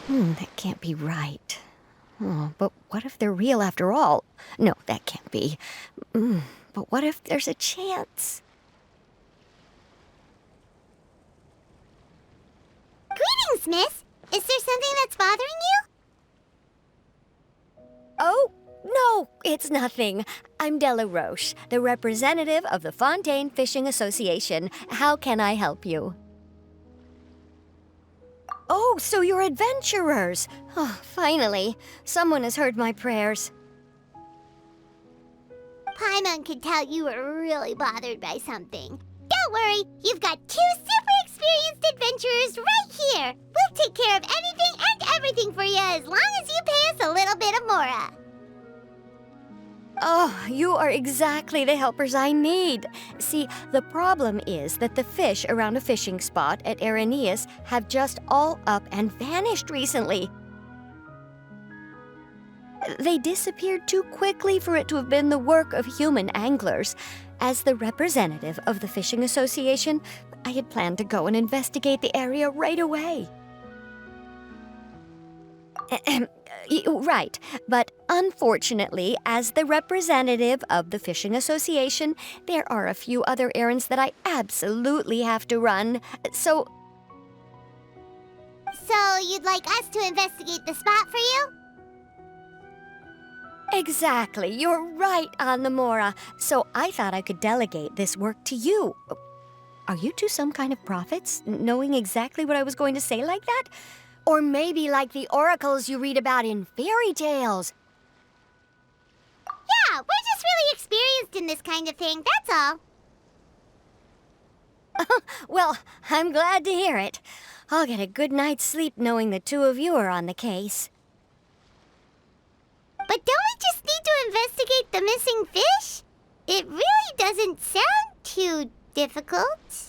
That can't be right. Oh, but what if they're real after all? No, that can't be. But what if there's a chance? Greetings, miss. Is there something that's bothering you? Oh, no, it's nothing. I'm Della Roche, the representative of the Fontaine Fishing Association. How can I help you? Oh, so you're adventurers. Oh, finally. Someone has heard my prayers. Paimon could tell you were really bothered by something. Don't worry, you've got two super experienced adventurers right here. We'll take care of anything and everything for you as long as you pay us a little bit of mora. Oh, you are exactly the helpers I need. See, the problem is that the fish around a fishing spot at Irenaeus have just all up and vanished recently. They disappeared too quickly for it to have been the work of human anglers. As the representative of the Fishing Association, I had planned to go and investigate the area right away. Right, but unfortunately, as the representative of the Fishing Association, there are a few other errands that I absolutely have to run, so... So you'd like us to investigate the spot for you? Exactly, you're right on the mora, so I thought I could delegate this work to you. Are you two some kind of prophets, knowing exactly what I was going to say like that? Or maybe like the oracles you read about in fairy tales. Yeah, we're just really experienced in this kind of thing, that's all. Well, I'm glad to hear it. I'll get a good night's sleep knowing the two of you are on the case. But don't we just need to investigate the missing fish? It really doesn't sound too difficult.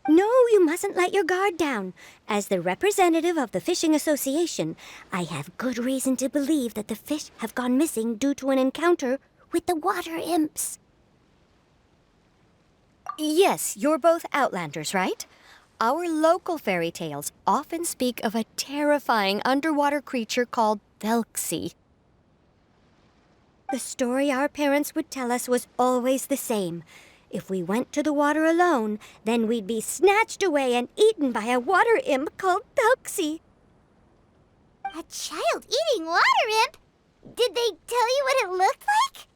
No, you mustn't let your guard down. As the representative of the Fishing Association, I have good reason to believe that the fish have gone missing due to an encounter with the water imps. Yes, you're both Outlanders, right? Our local fairy tales often speak of a terrifying underwater creature called Thelxie. The story our parents would tell us was always the same. If we went to the water alone, then we'd be snatched away and eaten by a water imp called Thelxie. A child-eating water imp? Did they tell you what it looked like?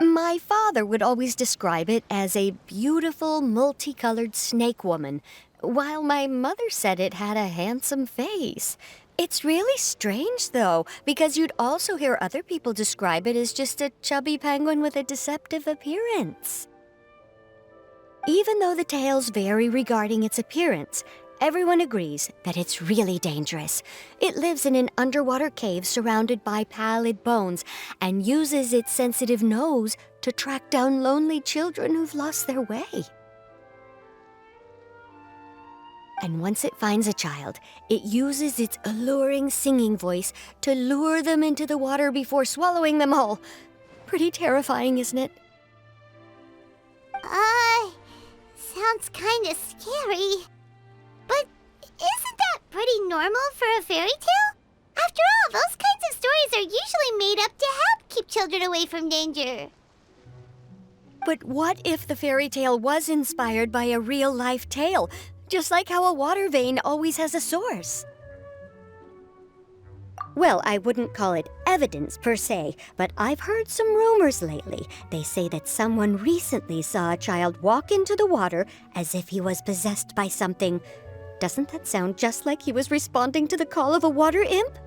My father would always describe it as a beautiful, multicolored snake woman, while my mother said it had a handsome face. It's really strange, though, because you'd also hear other people describe it as just a chubby penguin with a deceptive appearance. Even though the tales vary regarding its appearance, everyone agrees that it's really dangerous. It lives in an underwater cave surrounded by pallid bones and uses its sensitive nose to track down lonely children who've lost their way. And once it finds a child, it uses its alluring singing voice to lure them into the water before swallowing them all. Pretty terrifying, isn't it? Sounds kinda scary. But isn't that pretty normal for a fairy tale? After all, those kinds of stories are usually made up to help keep children away from danger. But what if the fairy tale was inspired by a real-life tale? Just like how a water vein always has a source. Well, I wouldn't call it evidence per se, but I've heard some rumors lately. They say that someone recently saw a child walk into the water as if he was possessed by something. Doesn't that sound just like he was responding to the call of a water imp?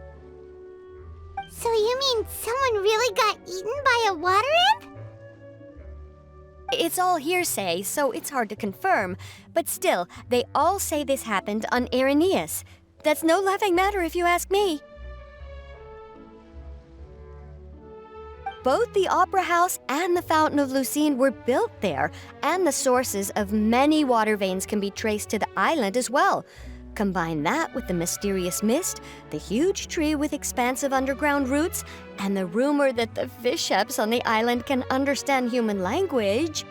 So you mean someone really got eaten by a water imp? It's all hearsay, so it's hard to confirm. But still, they all say this happened on Irenaeus. That's no laughing matter if you ask me. Both the Opera House and the Fountain of Lucine were built there, and the sources of many water veins can be traced to the island as well. Combine that with the mysterious mist, the huge tree with expansive underground roots, and the rumor that the fish ships on the island can understand human language.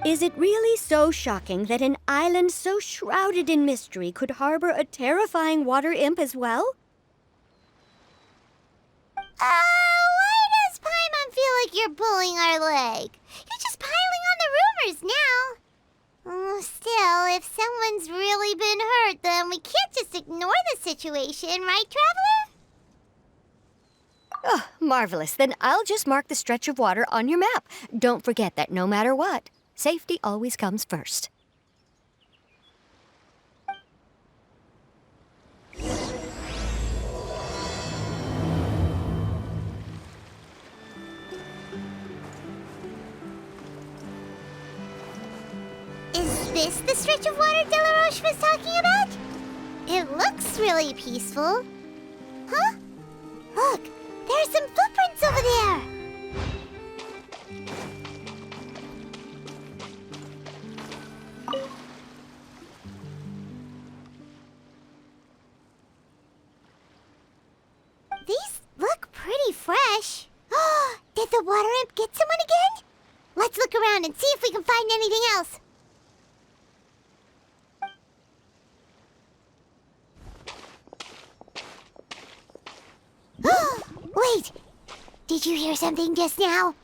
Is it really so shocking that an island so shrouded in mystery could harbor a terrifying water imp as well? Why does Paimon feel like you're pulling our leg? You're just piling on the rumors now. Still, if someone's really been hurt, then we can't just ignore the situation, right, Traveler? Oh, marvelous. Then I'll just mark the stretch of water on your map. Don't forget that no matter what, safety always comes first. Is this the stretch of water Delaroche was talking about? It looks really peaceful. Huh? Look, there are some footprints over there. These look pretty fresh. Did the water imp get someone again? Let's look around and see if we can find anything else. Wait! Did you hear something just now?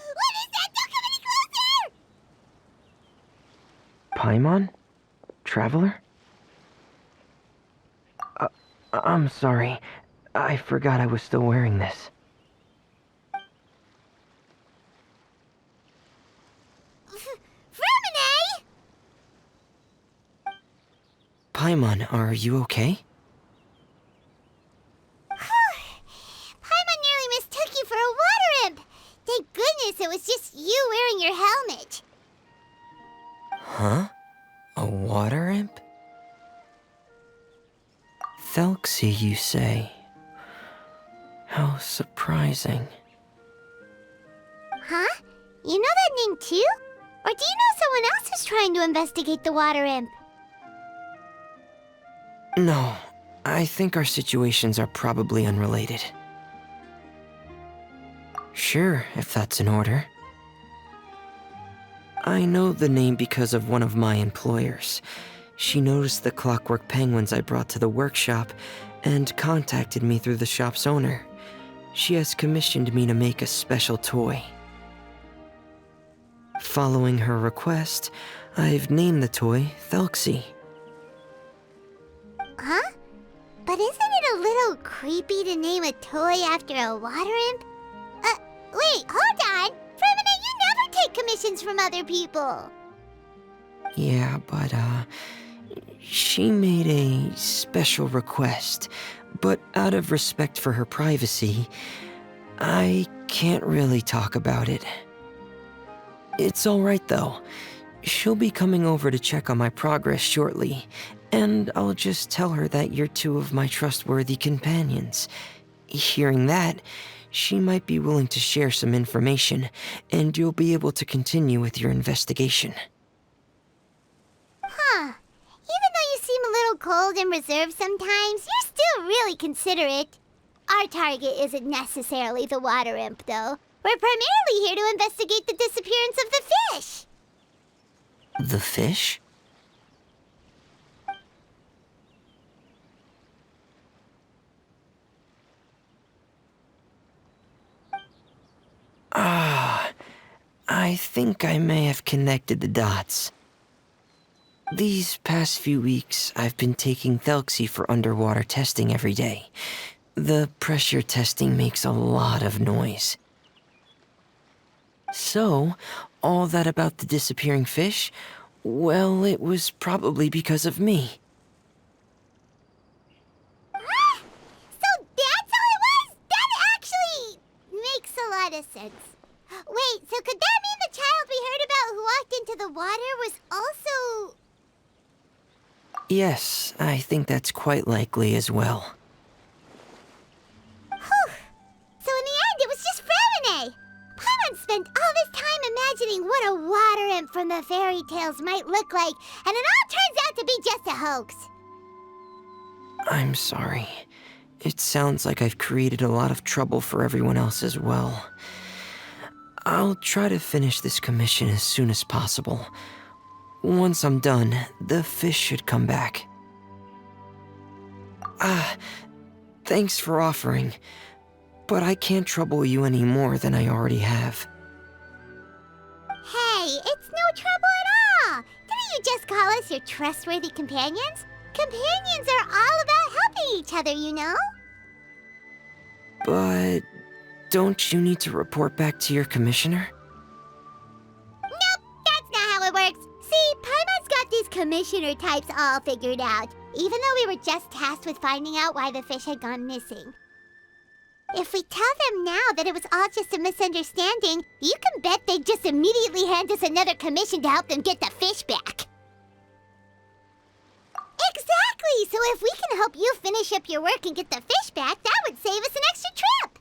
What is that? Don't come any closer! Paimon? Traveler? I'm sorry. I forgot I was still wearing this. Frumine! Paimon, are you okay? Paimon nearly mistook you for a water imp. Thank goodness it was just you wearing your helmet. Huh? A water imp? Thelxie, you say? How surprising. Huh? You know that name too? Or do you know someone else who's trying to investigate the water imp? No, I think our situations are probably unrelated. Sure, if that's in order. I know the name because of one of my employers. She noticed the clockwork penguins I brought to the workshop and contacted me through the shop's owner. She has commissioned me to make a special toy. Following her request, I've named the toy Thelxie. Huh? But isn't it a little creepy to name a toy after a water imp? Wait, hold on! Frumine, you never take commissions from other people! Yeah, but, she made a special request, but out of respect for her privacy, I can't really talk about it. It's alright though. She'll be coming over to check on my progress shortly, and I'll just tell her that you're two of my trustworthy companions. Hearing that, she might be willing to share some information, and you'll be able to continue with your investigation. Huh. Even though you seem a little cold and reserved sometimes, you're still really considerate. Our target isn't necessarily the water imp, though. We're primarily here to investigate the disappearance of the fish. The fish? I think I may have connected the dots. These past few weeks, I've been taking Thelxie for underwater testing every day. The pressure testing makes a lot of noise. So, all that about the disappearing fish? Well, it was probably because of me. So that's all it was? That actually makes a lot of sense. Wait, so could that mean the child we heard about who walked into the water was also... Yes, I think that's quite likely as well. Whew. So in the end, it was just Fremine. Paimon spent all this time imagining what a water imp from the fairy tales might look like, and it all turns out to be just a hoax. I'm sorry. It sounds like I've created a lot of trouble for everyone else as well. I'll try to finish this commission as soon as possible. Once I'm done, the fish should come back. Thanks for offering, but I can't trouble you any more than I already have. Hey, it's no trouble at all. Didn't you just call us your trustworthy companions? Companions are all about helping each other, you know? But don't you need to report back to your commissioner? Nope, that's not how it works. See, Paimon's got these commissioner types all figured out, even though we were just tasked with finding out why the fish had gone missing. If we tell them now that it was all just a misunderstanding, you can bet they'd just immediately hand us another commission to help them get the fish back. Exactly! So if we can help you finish up your work and get the fish back, that would save us an extra trip!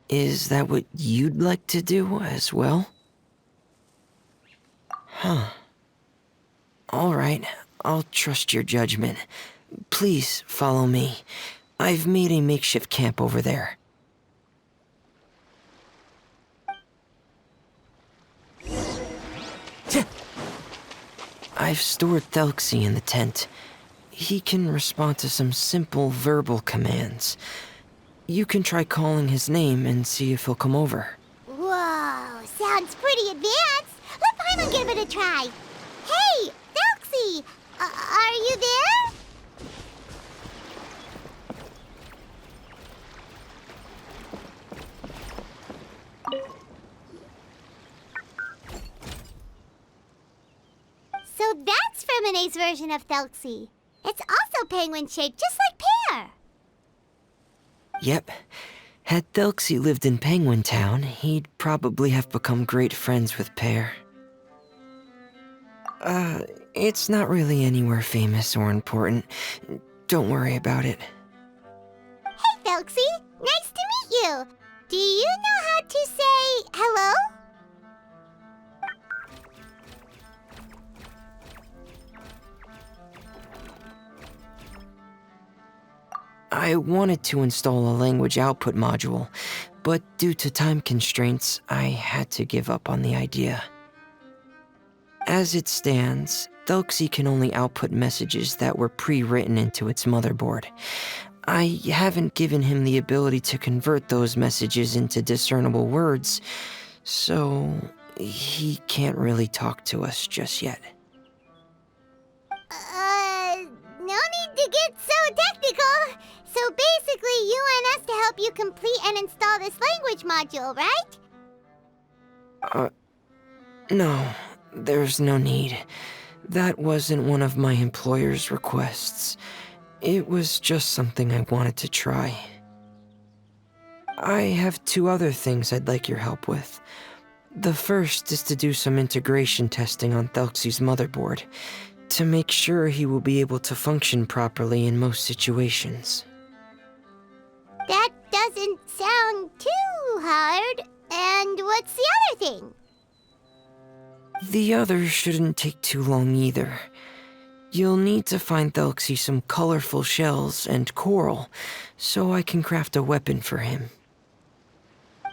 Is that what you'd like to do as well? Huh. All right, I'll trust your judgment. Please follow me. I've made a makeshift camp over there. I've stored Thelxie in the tent. He can respond to some simple verbal commands. You can try calling his name and see if he'll come over. Whoa, sounds pretty advanced. Let Paimon give it a try. Hey, Thelxie, are you there? So that's Fremine's version of Thelxie. It's also penguin-shaped, just like Pear. Yep. Had Thelxie lived in Penguin Town, he'd probably have become great friends with Pear. It's not really anywhere famous or important. Don't worry about it. Hey, Thelxie, nice to meet you. Do you know how to say hello? I wanted to install a language output module, but due to time constraints, I had to give up on the idea. As it stands, Thelxie can only output messages that were pre-written into its motherboard. I haven't given him the ability to convert those messages into discernible words, so he can't really talk to us just yet. No need to get so technical. So basically, you want us to help you complete and install this language module, right? No, there's no need. That wasn't one of my employer's requests. It was just something I wanted to try. I have 2 other things I'd like your help with. The first is to do some integration testing on Thelxie's motherboard, to make sure he will be able to function properly in most situations. That doesn't sound too hard. And what's the other thing? The other shouldn't take too long either. You'll need to find Thelxie some colorful shells and coral, so I can craft a weapon for him.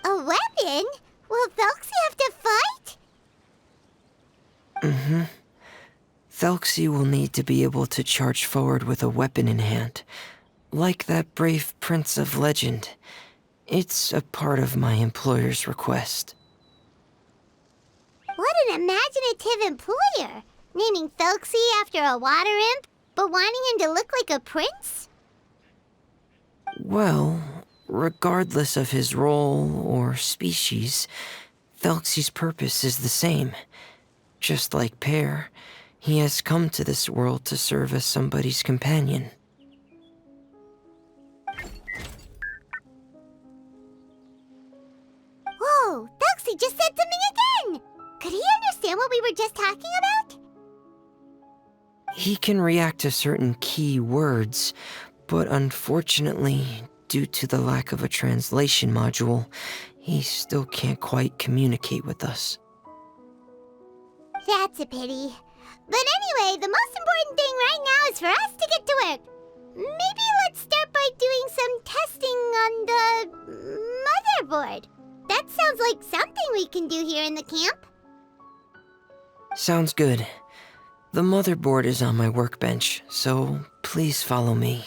A weapon? Will Thelxie have to fight? Mm-hmm. Thelxie will need to be able to charge forward with a weapon in hand, like that brave prince of legend. It's a part of my employer's request. What an imaginative employer! Naming Thelxie after a water imp, but wanting him to look like a prince? Well, regardless of his role or species, Thelxie's purpose is the same. Just like Pear, he has come to this world to serve as somebody's companion. we were just talking about? He can react to certain key words, but unfortunately, due to the lack of a translation module, he still can't quite communicate with us. That's a pity. But anyway, the most important thing right now is for us to get to work. Maybe let's start by doing some testing on the motherboard. That sounds like something we can do here in the camp. Sounds good. The motherboard is on my workbench, so please follow me.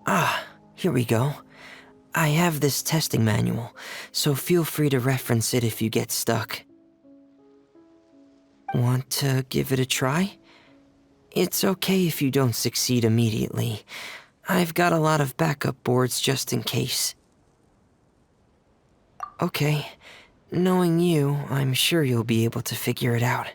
Ah, here we go. I have this testing manual, so feel free to reference it if you get stuck. Want to give it a try? It's okay if you don't succeed immediately. I've got a lot of backup boards just in case. Okay, knowing you, I'm sure you'll be able to figure it out.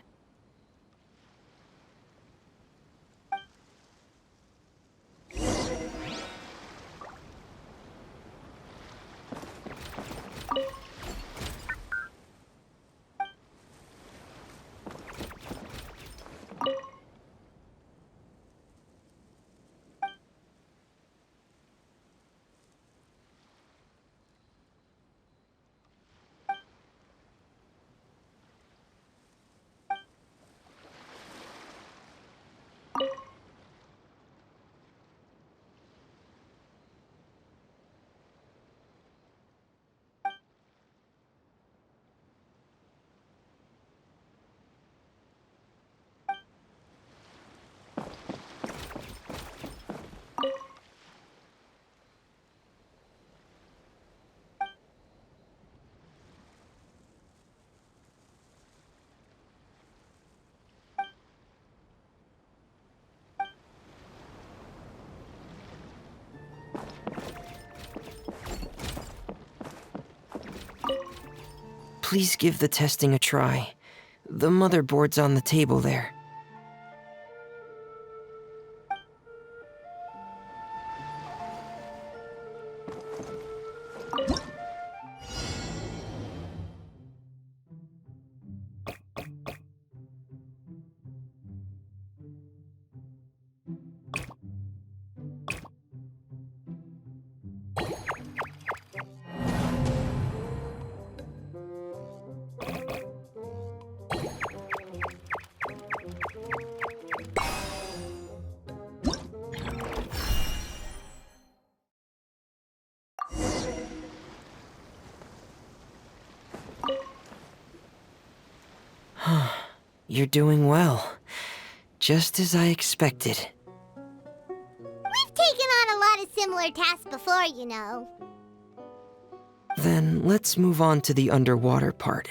Please give the testing a try. The motherboard's on the table there. You're doing well. Just as I expected. We've taken on a lot of similar tasks before, you know. Then let's move on to the underwater part.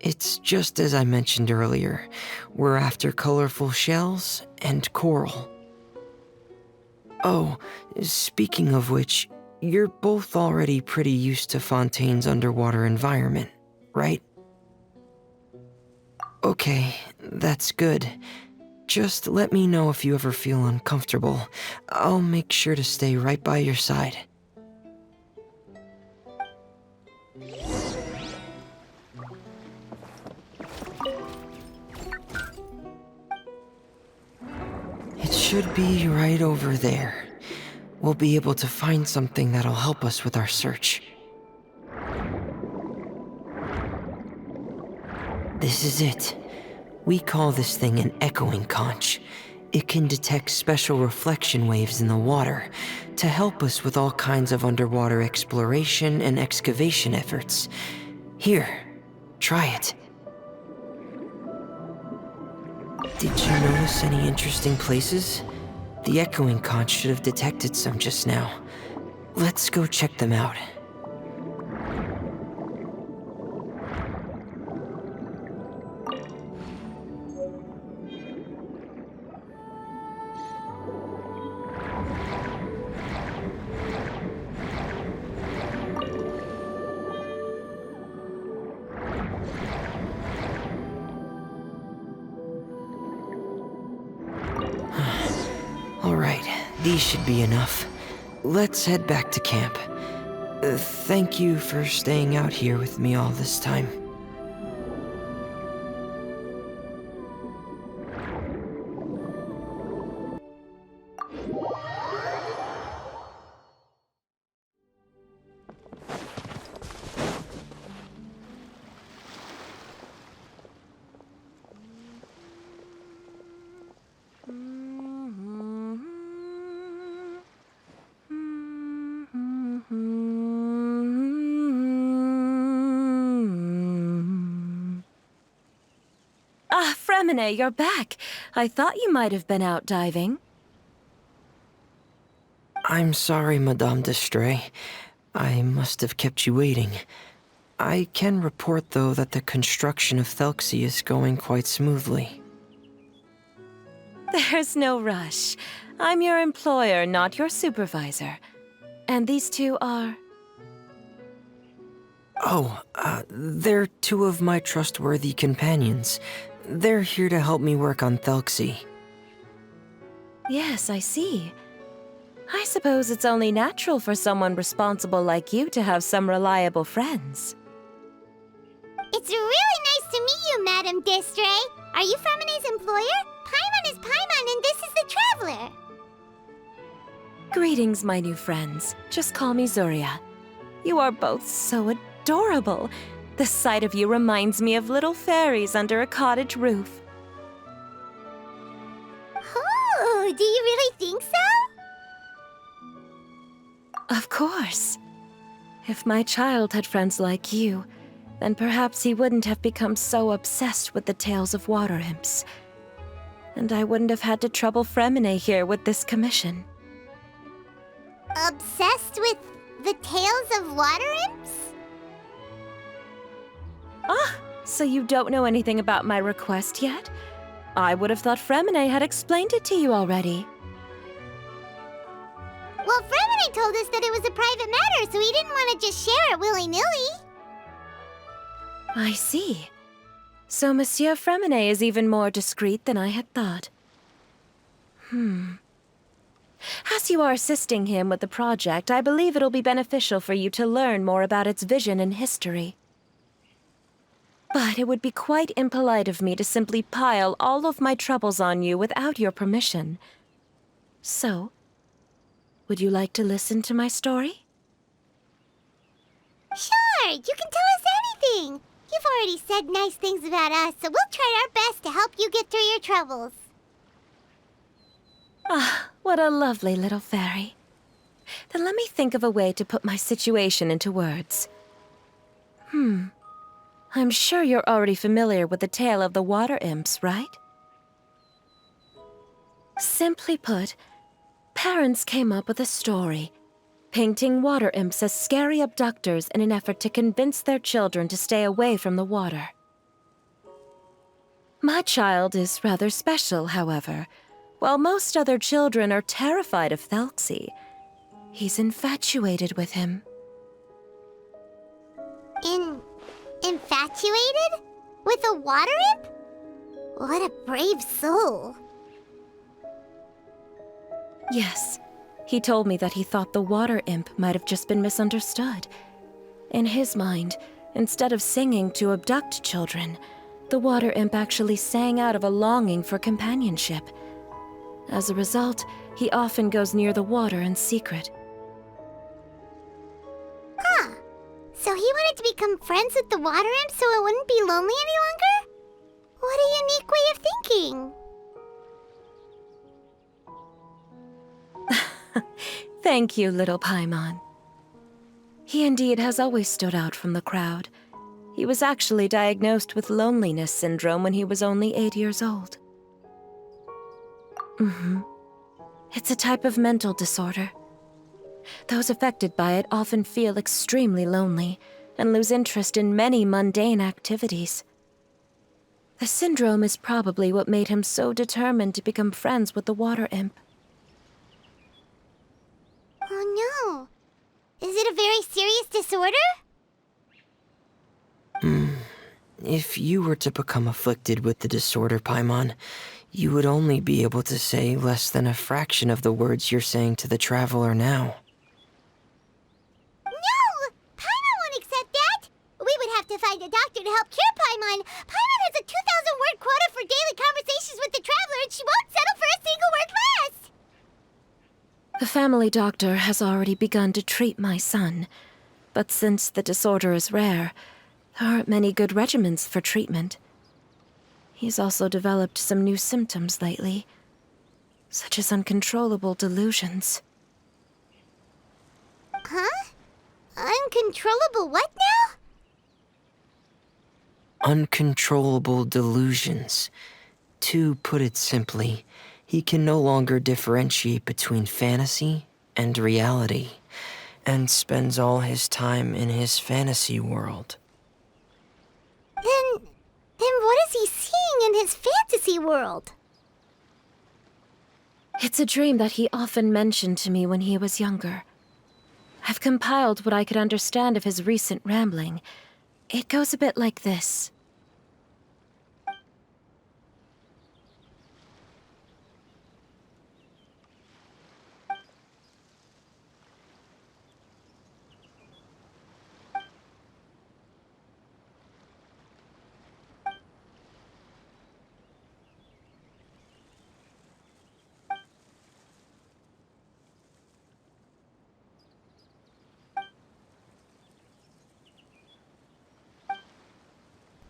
It's just as I mentioned earlier. We're after colorful shells and coral. Oh, speaking of which, you're both already pretty used to Fontaine's underwater environment, right? Okay, that's good. Just let me know if you ever feel uncomfortable. I'll make sure to stay right by your side. It should be right over there. We'll be able to find something that'll help us with our search. This is it. We call this thing an echoing conch. It can detect special reflection waves in the water to help us with all kinds of underwater exploration and excavation efforts. Here, try it. Did you notice any interesting places? The echoing conch should have detected some just now. Let's go check them out. Alright, these should be enough. let's head back to camp. Thank you for staying out here with me all this time. Ah, Fremine, you're back. I thought you might have been out diving. I'm sorry, Madame d'Estrée. I must have kept you waiting. I can report, though, that the construction of Thelxie is going quite smoothly. There's no rush. I'm your employer, not your supervisor. And these two are... Oh, they're two of my trustworthy companions. They're here to help me work on Thelxie. Yes, I see. I suppose it's only natural for someone responsible like you to have some reliable friends. It's really nice to meet you, Madame d'Estrée. Are you Fremine's employer? Paimon is Paimon, and this is the Traveler. Greetings, my new friends. Just call me Zuria. You are both so adorable. The sight of you reminds me of little fairies under a cottage roof. Oh, do you really think so? Of course. If my child had friends like you, then perhaps he wouldn't have become so obsessed with the tales of water imps. And I wouldn't have had to trouble Fremine here with this commission. Obsessed with the tales of water imps? Ah, so you don't know anything about my request yet? I would have thought Fremine had explained it to you already. Well, Fremine told us that it was a private matter, so he didn't want to just share it willy-nilly. I see. So Monsieur Fremine is even more discreet than I had thought. As you are assisting him with the project, I believe it'll be beneficial for you to learn more about its vision and history. But it would be quite impolite of me to simply pile all of my troubles on you without your permission. So, would you like to listen to my story? Sure, you can tell us anything. You've already said nice things about us, so we'll try our best to help you get through your troubles. Ah, what a lovely little fairy. Then let me think of a way to put my situation into words. I'm sure you're already familiar with the tale of the water imps, right? Simply put, parents came up with a story, painting water imps as scary abductors in an effort to convince their children to stay away from the water. My child is rather special, however. While most other children are terrified of Thelxie, he's infatuated with him. Infatuated? With a water imp? What a brave soul. Yes, he told me that he thought the water imp might have just been misunderstood. In his mind, instead of singing to abduct children, the water imp actually sang out of a longing for companionship. As a result, he often goes near the water in secret. Huh. So he wanted to become friends with the water imp so it wouldn't be lonely any longer? What a unique way of thinking. Thank you, little Paimon. He indeed has always stood out from the crowd. He was actually diagnosed with loneliness syndrome when he was only 8 years old. It's a type of mental disorder. Those affected by it often feel extremely lonely and lose interest in many mundane activities. The syndrome is probably what made him so determined to become friends with the water imp. Oh no. Is it a very serious disorder? If you were to become afflicted with the disorder, Paimon, you would only be able to say less than a fraction of the words you're saying to the Traveler now. a doctor to help cure Paimon. Paimon has a 2,000-word quota for daily conversations with the Traveler, and she won't settle for a single word less! The family doctor has already begun to treat my son. But since the disorder is rare, there aren't many good regimens for treatment. He's also developed some new symptoms lately, such as uncontrollable delusions. Huh? Uncontrollable what now? Uncontrollable delusions. To put it simply, he can no longer differentiate between fantasy and reality, and spends all his time in his fantasy world. Then what is he seeing in his fantasy world? It's a dream that he often mentioned to me when he was younger. I've compiled what I could understand of his recent rambling. It goes a bit like this.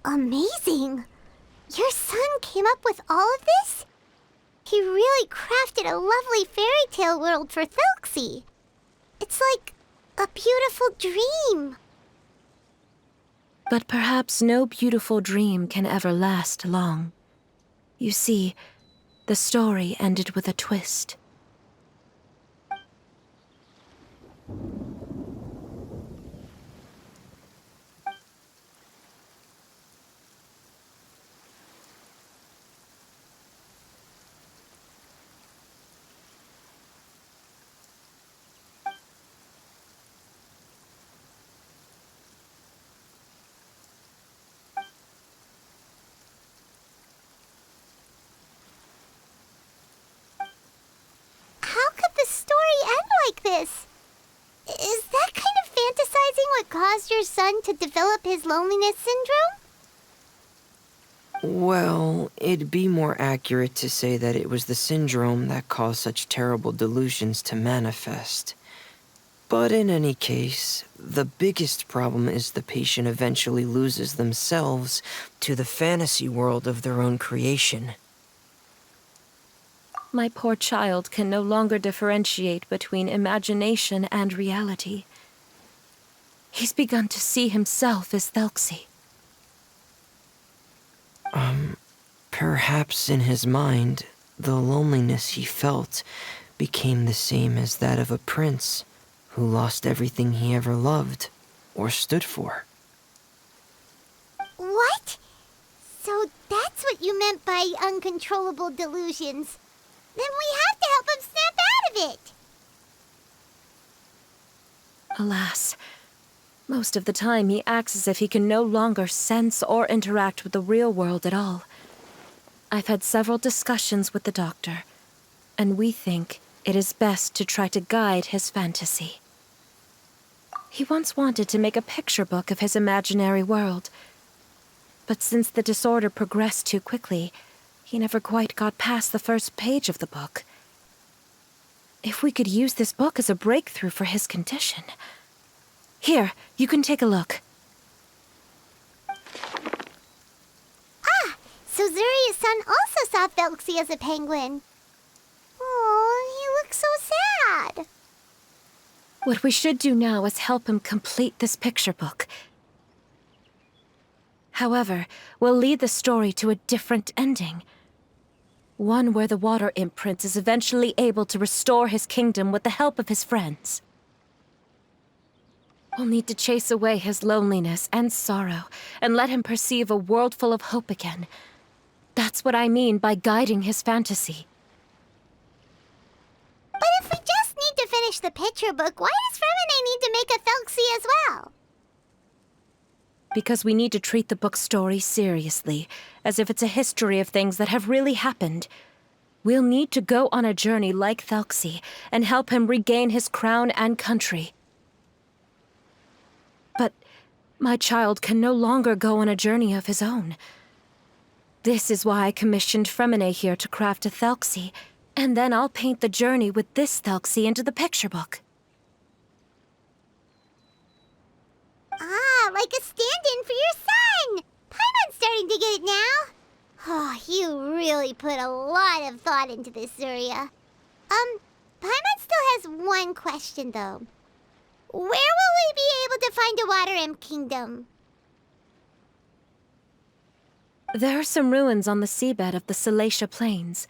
Amazing! Your son came up with all of this? He really crafted a lovely fairy tale world for Thelxie. It's like a beautiful dream. But perhaps no beautiful dream can ever last long. You see, the story ended with a twist. How could the story end like this? Is that kind of fantasizing what caused your son to develop his loneliness syndrome? Well, it'd be more accurate to say that it was the syndrome that caused such terrible delusions to manifest. But in any case, the biggest problem is the patient eventually loses themselves to the fantasy world of their own creation. My poor child can no longer differentiate between imagination and reality. He's begun to see himself as Thelxie. Perhaps in his mind, the loneliness he felt became the same as that of a prince who lost everything he ever loved or stood for. What? So that's what you meant by uncontrollable delusions. Then we have to help him snap out of it. Alas, most of the time he acts as if he can no longer sense or interact with the real world at all. I've had several discussions with the doctor, and we think it is best to try to guide his fantasy. He once wanted to make a picture book of his imaginary world, but since the disorder progressed too quickly, he never quite got past the first page of the book. If we could use this book as a breakthrough for his condition... Here, you can take a look. So Zuria's son also saw Thelxie as a penguin. Oh, he looks so sad. What we should do now is help him complete this picture book. However, we'll lead the story to a different ending. One where the water imp prince is eventually able to restore his kingdom with the help of his friends. We'll need to chase away his loneliness and sorrow and let him perceive a world full of hope again. That's what I mean by guiding his fantasy. But if we just need to finish the picture book, why does Fremine need to make a Thelxie as well? Because we need to treat the book's story seriously, as if it's a history of things that have really happened. We'll need to go on a journey like Thelxie and help him regain his crown and country. But My child can no longer go on a journey of his own. This is why I commissioned Fremine here to craft a Thelxie, and then I'll paint the journey with this Thelxie into the picture book. Ah, like a stand-in for your son! Paimon's starting to get it now. Oh, you really put a lot of thought into this, Zuria. Paimon still has one question, though. Where will we be able to find a Water Imp Kingdom? There are some ruins on the seabed of the Thelxie Plains.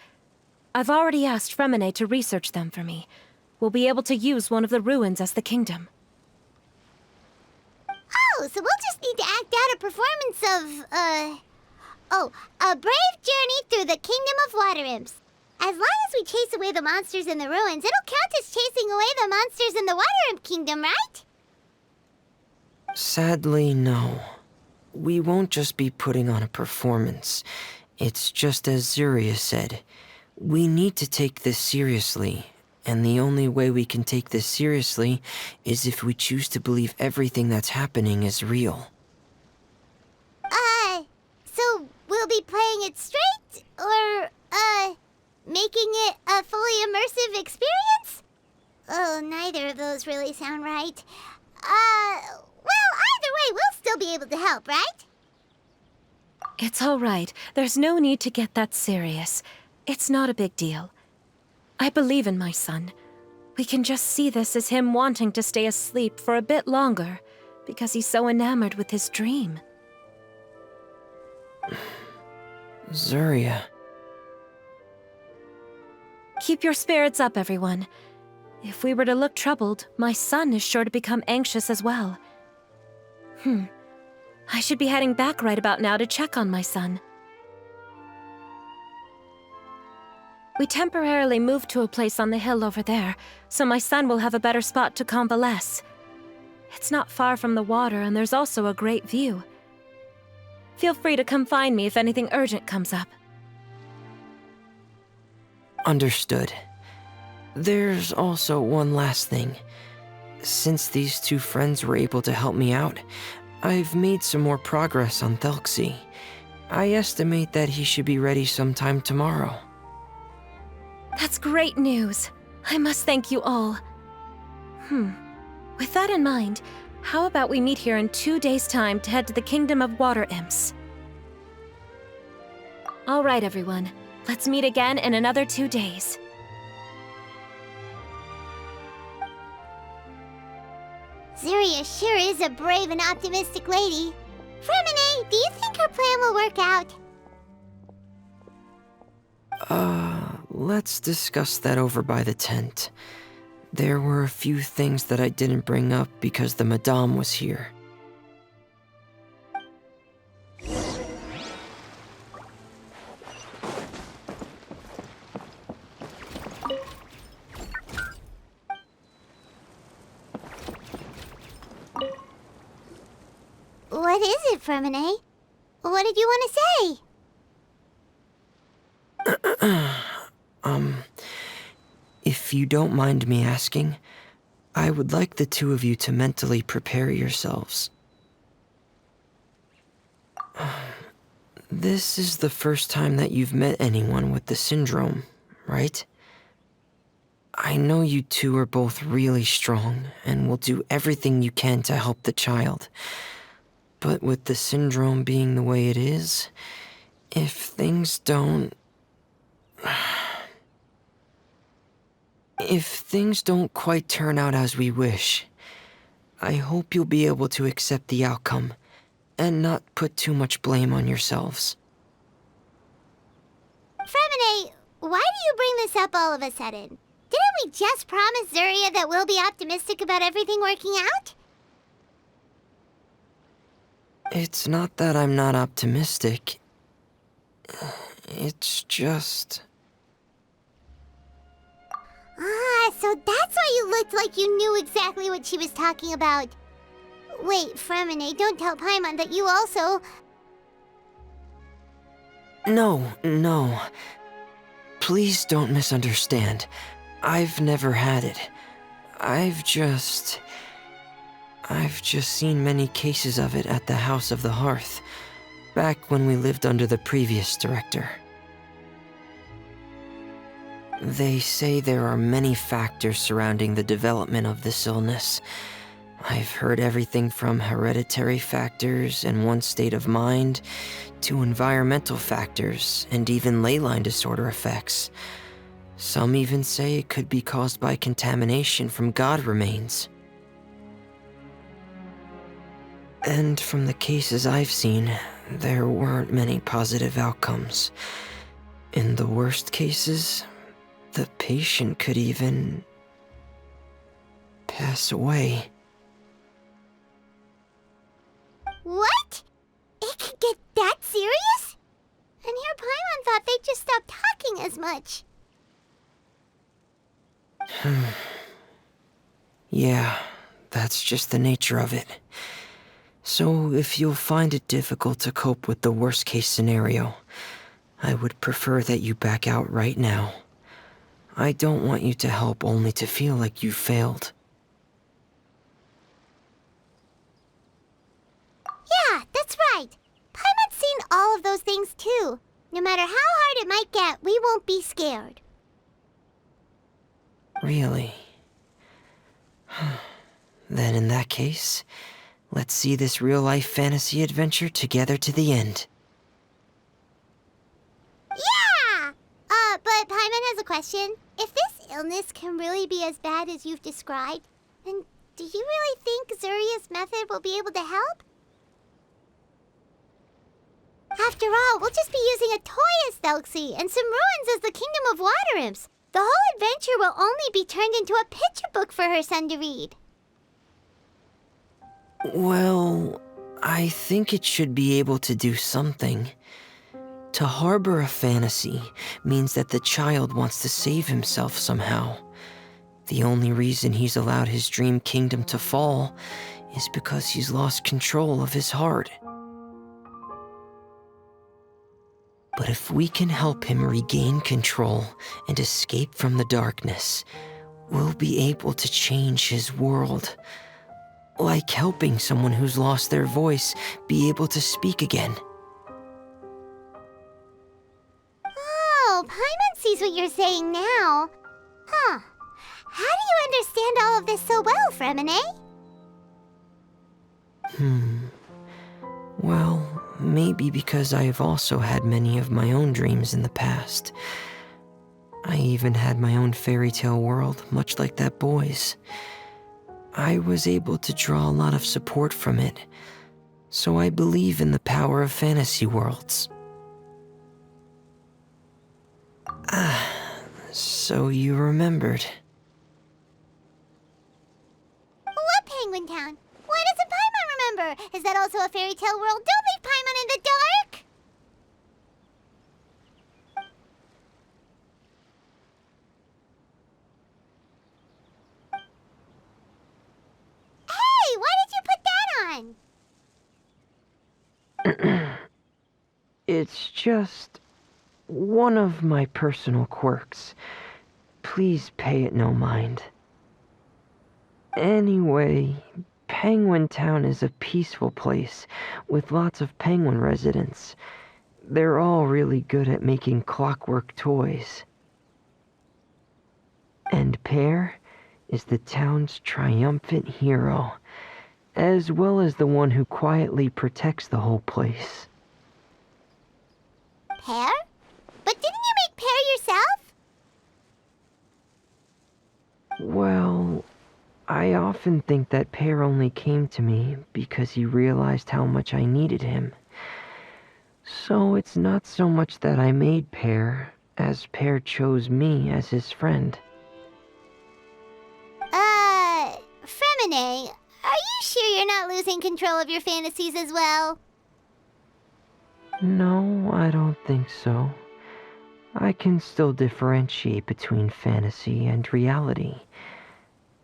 I've already asked Fremine to research them for me. We'll be able to use one of the ruins as the kingdom. Oh, so we'll just need to act out a performance of, a brave journey through the Kingdom of Water Imps. As long as we chase away the monsters in the ruins, it'll count as chasing away the monsters in the Water Imp Kingdom, right? Sadly, no. We won't just be putting on a performance. It's just as Zuria said. We need to take this seriously. And the only way we can take this seriously is if we choose to believe everything that's happening is real. So we'll be playing it straight? Or, making it a fully immersive experience? Oh, neither of those really sound right. Well, either way, we'll still be able to help, right? It's all right. There's no need to get that serious. It's not a big deal. I believe in my son. We can just see this as him wanting to stay asleep for a bit longer, because he's so enamored with his dream. Zuria. Keep your spirits up, everyone. If we were to look troubled, my son is sure to become anxious as well. I should be heading back right about now to check on my son. We temporarily moved to a place on the hill over there, so my son will have a better spot to convalesce. It's not far from the water, and there's also a great view. Feel free to come find me if anything urgent comes up. Understood. There's also one last thing. Since these two friends were able to help me out, I've made some more progress on Thelxie. I estimate that he should be ready sometime tomorrow. That's great news. I must thank you all. With that in mind, how about we meet here in 2 days' time to head to the Kingdom of Water Imps? All right, everyone. Let's meet again in another 2 days. Zuria sure is a brave and optimistic lady. Fremine, do you think her plan will work out? Let's discuss that over by the tent. There were a few things that I didn't bring up because the Madame was here. What is it, Fremine? What did you want to say? If you don't mind me asking, I would like the two of you to mentally prepare yourselves. This is the first time that you've met anyone with the syndrome, right? I know you two are both really strong and will do everything you can to help the child. But with the syndrome being the way it is, if things don't... If things don't quite turn out as we wish, I hope you'll be able to accept the outcome and not put too much blame on yourselves. Fremine, why do you bring this up all of a sudden? Didn't we just promise Zuria that we'll be optimistic about everything working out? It's not that I'm not optimistic. It's just... Ah, so that's why you looked like you knew exactly what she was talking about. Wait, Fremine, don't tell Paimon that you also... No. Please don't misunderstand. I've never had it. I've just seen many cases of it at the House of the Hearth, back when we lived under the previous director. They say there are many factors surrounding the development of this illness. I've heard everything from hereditary factors and one's state of mind, to environmental factors and even ley line disorder effects. Some even say it could be caused by contamination from god remains. And from the cases I've seen, there weren't many positive outcomes. In the worst cases, the patient could even pass away. What? It could get that serious? And here Paimon thought they'd just stop talking as much. Yeah, that's just the nature of it. So if you'll find it difficult to cope with the worst case scenario, I would prefer that you back out right now. I don't want you to help only to feel like you failed. Yeah, that's right. Paimon's seen all of those things too. No matter how hard it might get, we won't be scared. Really? Then in that case, let's see this real-life fantasy adventure together to the end. Yeah! But Paimon has a question. If this illness can really be as bad as you've described, then do you really think Zuria's method will be able to help? After all, we'll just be using a toy as Thelxie and some ruins as the Kingdom of Water Imps. The whole adventure will only be turned into a picture book for her son to read. Well, I think it should be able to do something. To harbor a fantasy means that the child wants to save himself somehow. The only reason he's allowed his dream kingdom to fall is because he's lost control of his heart. But if we can help him regain control and escape from the darkness, we'll be able to change his world. Like helping someone who's lost their voice be able to speak again. Oh, Paimon sees what you're saying now. Huh. How do you understand all of this so well, Fremine? Well, maybe because I've also had many of my own dreams in the past. I even had my own fairy tale world, much like that boy's. I was able to draw a lot of support from it, so I believe in the power of fantasy worlds. So you remembered. What Penguin Town? Why doesn't Paimon remember? Is that also a fairy tale world? Don't leave Paimon in the dark! Hey, why did you put that on? It's just one of my personal quirks. Please pay it no mind. Anyway, Penguin Town is a peaceful place with lots of penguin residents. They're all really good at making clockwork toys. And Pear is the town's triumphant hero, as well as the one who quietly protects the whole place. Pear? But didn't you make Pear yourself? Well, I often think that Pear only came to me because he realized how much I needed him. So it's not so much that I made Pear, as Pear chose me as his friend. Fremine, are you sure you're not losing control of your fantasies as well? No, I don't think so. I can still differentiate between fantasy and reality.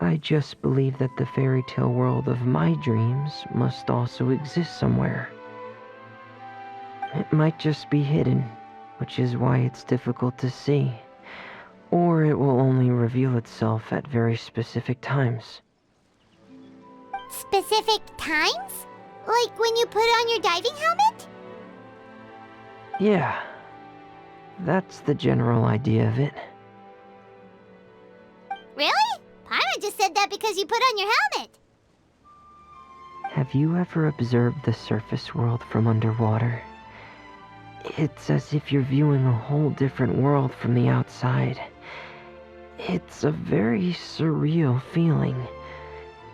I just believe that the fairy tale world of my dreams must also exist somewhere. It might just be hidden, which is why it's difficult to see. Or it will only reveal itself at very specific times. Specific times? Like when you put on your diving helmet? Yeah, that's the general idea of it. Really? Paimon just said that because you put on your helmet. Have you ever observed the surface world from underwater? It's as if you're viewing a whole different world from the outside. It's a very surreal feeling.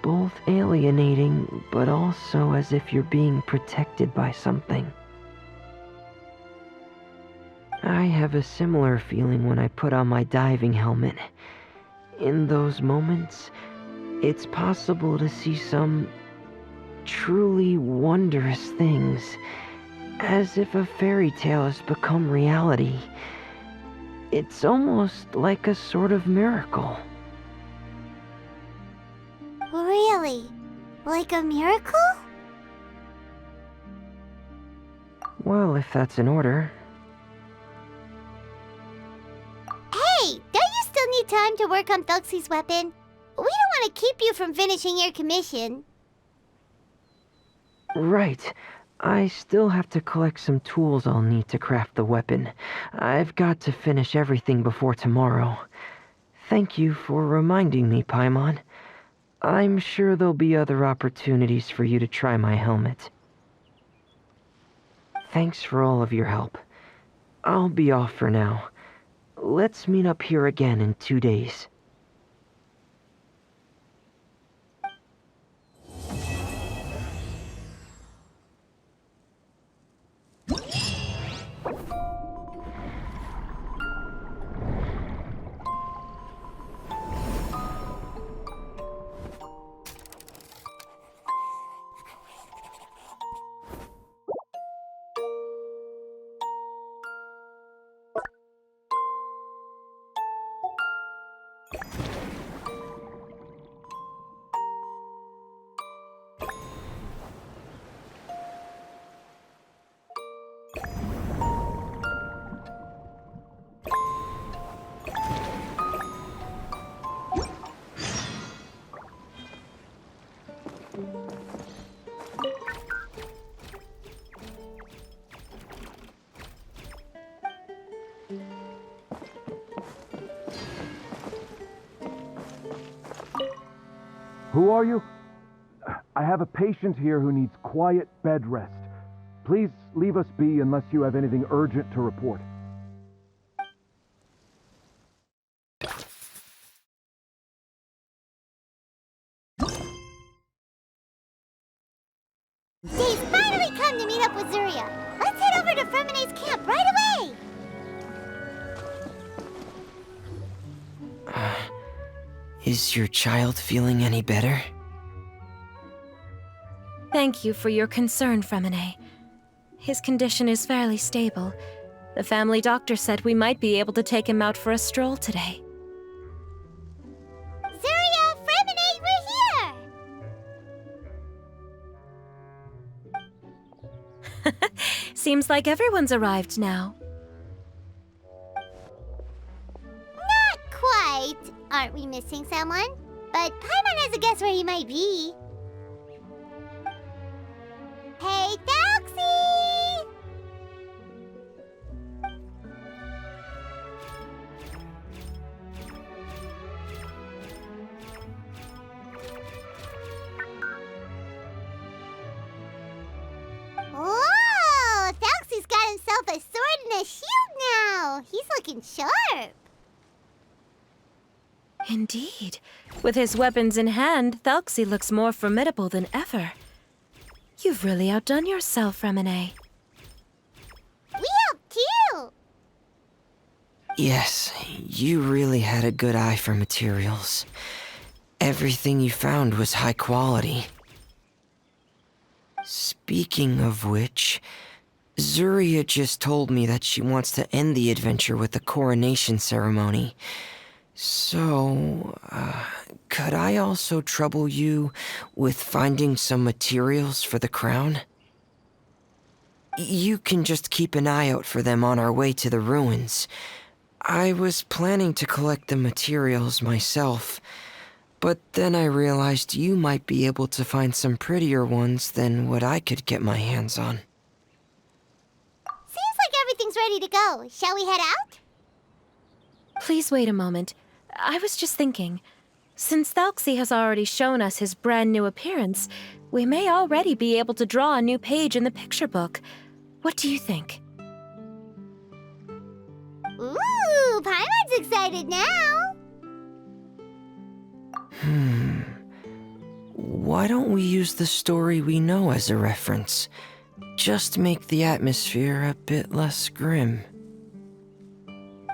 Both alienating, but also as if you're being protected by something. I have a similar feeling when I put on my diving helmet. In those moments, it's possible to see some truly wondrous things, as if a fairy tale has become reality. It's almost like a sort of miracle. Really? Like a miracle? Well, if that's in order. Hey, don't you still need time to work on Thelxie's weapon? We don't want to keep you from finishing your commission. Right. I still have to collect some tools I'll need to craft the weapon. I've got to finish everything before tomorrow. Thank you for reminding me, Paimon. I'm sure there'll be other opportunities for you to try my helmet. Thanks for all of your help. I'll be off for now. Let's meet up here again in 2 days. Who are you? I have a patient here who needs quiet bed rest. Please leave us be unless you have anything urgent to report. Days finally come to meet up with Zuria. Let's head over to Fremene's camp right away! Is your child feeling any better? Thank you for your concern, Fremene. His condition is fairly stable. The family doctor said we might be able to take him out for a stroll today. Zuria, Fremene, we're here! Seems like everyone's arrived now. Not quite. Aren't we missing someone? But Paimon has a guess where he might be. Hey, Thelxie! Whoa! Thelxie's got himself a sword and a shield now! He's looking sharp! Indeed. With his weapons in hand, Thelxie looks more formidable than ever. You've really outdone yourself, Fremene. We helped too! Yes, you really had a good eye for materials. Everything you found was high quality. Speaking of which, Zuria just told me that she wants to end the adventure with the coronation ceremony. So, could I also trouble you with finding some materials for the crown? You can just keep an eye out for them on our way to the ruins. I was planning to collect the materials myself, But then I realized you might be able to find some prettier ones than what I could get my hands on. Seems like everything's ready to go. Shall we head out? Please wait a moment. I was just thinking. Since Thelxie has already shown us his brand new appearance, we may already be able to draw a new page in the picture book. What do you think? Ooh, Paimon's excited now. Why don't we use the story we know as a reference? Just make the atmosphere a bit less grim.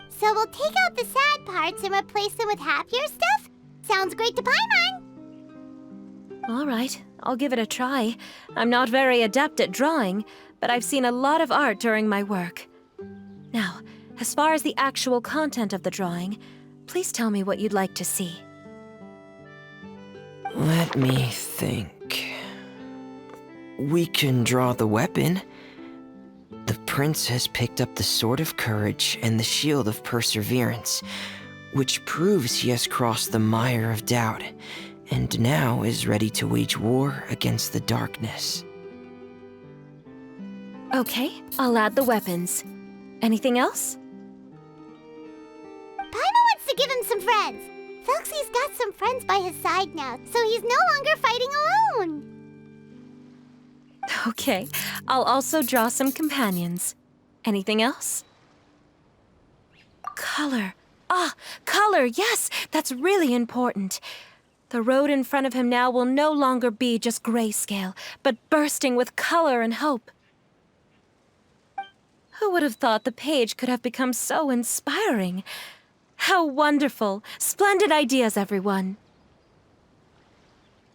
So we'll take out the sad parts and replace them with happier stuff? Sounds great to Paimon. All right, I'll give it a try. I'm not very adept at drawing, but I've seen a lot of art during my work. Now, as far as the actual content of the drawing, please tell me what you'd like to see. Let me think. We can draw the weapon. The prince has picked up the Sword of Courage and the Shield of Perseverance, which proves he has crossed the mire of doubt, and now is ready to wage war against the darkness. Okay, I'll add the weapons. Anything else? Paimon wants to give him some friends. Thelxie's got some friends by his side now, so he's no longer fighting alone. Okay, I'll also draw some companions. Anything else? Color. Ah, color, yes, that's really important. The road in front of him now will no longer be just grayscale, but bursting with color and hope. Who would have thought the page could have become so inspiring? How wonderful! Splendid ideas, everyone.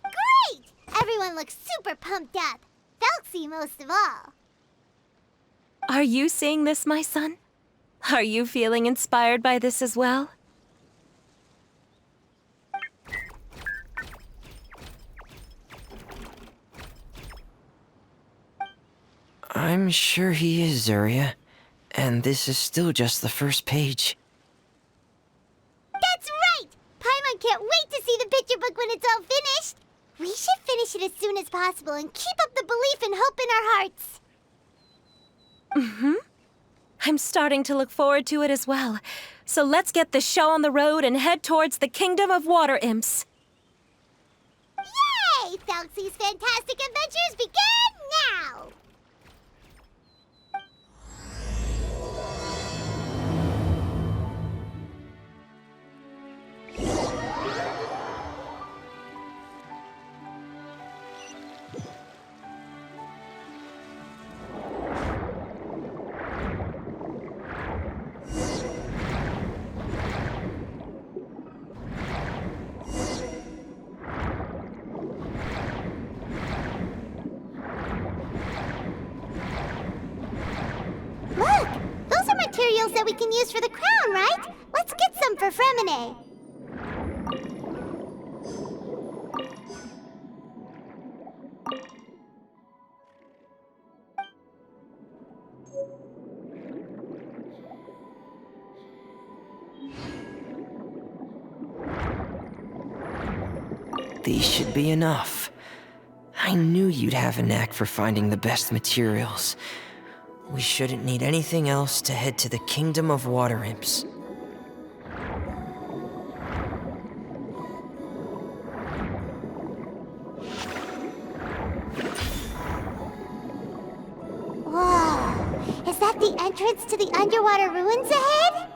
Great! Everyone looks super pumped up. Thelxie most of all. Are you seeing this, my son? Are you feeling inspired by this as well? I'm sure he is, Zarya. And this is still just the first page. That's right! Paimon can't wait to see the picture book when it's all finished. We should finish it as soon as possible and keep up the belief and hope in our hearts. I'm starting to look forward to it as well. So let's get the show on the road and head towards the Kingdom of Water Imps. Yay! Thelxie's fantastic adventures begin now! Look! Those are materials that we can use for the crown, right? Let's get some for Fremine. These should be enough. I knew you'd have a knack for finding the best materials. We shouldn't need anything else to head to the Kingdom of Water Imps. Whoa! Is that the entrance to the underwater ruins ahead?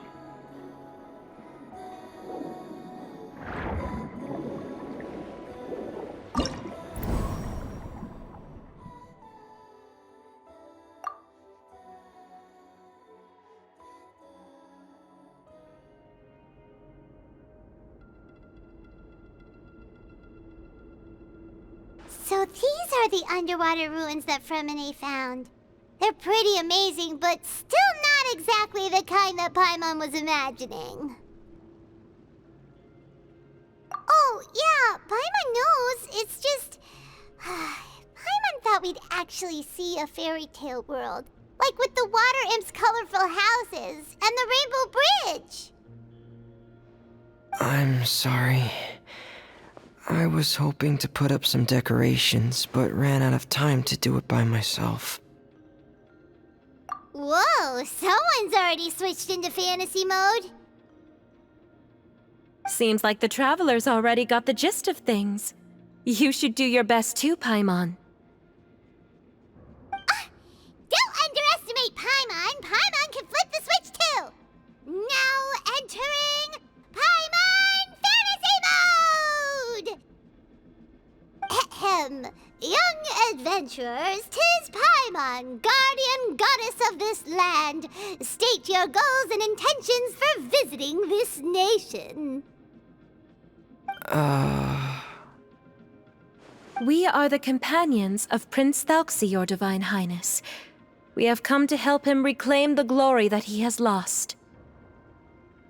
So these are the underwater ruins that Fremine found. They're pretty amazing, but still not exactly the kind that Paimon was imagining. Oh, yeah, Paimon knows. It's just... Paimon thought we'd actually see a fairy tale world. Like with the Water Imp's colorful houses and the Rainbow Bridge. I'm sorry. I was hoping to put up some decorations, but ran out of time to do it by myself. Whoa, someone's already switched into fantasy mode. Seems like the travelers already got the gist of things. You should do your best too, Paimon. Don't underestimate Paimon. Paimon can flip the switch too. Now entering Paimon Fantasy Mode! Ahem. Young adventurers, 'tis Paimon, guardian goddess of this land. State your goals and intentions for visiting this nation. We are the companions of Prince Thelxie, your Divine Highness. We have come to help him reclaim the glory that he has lost.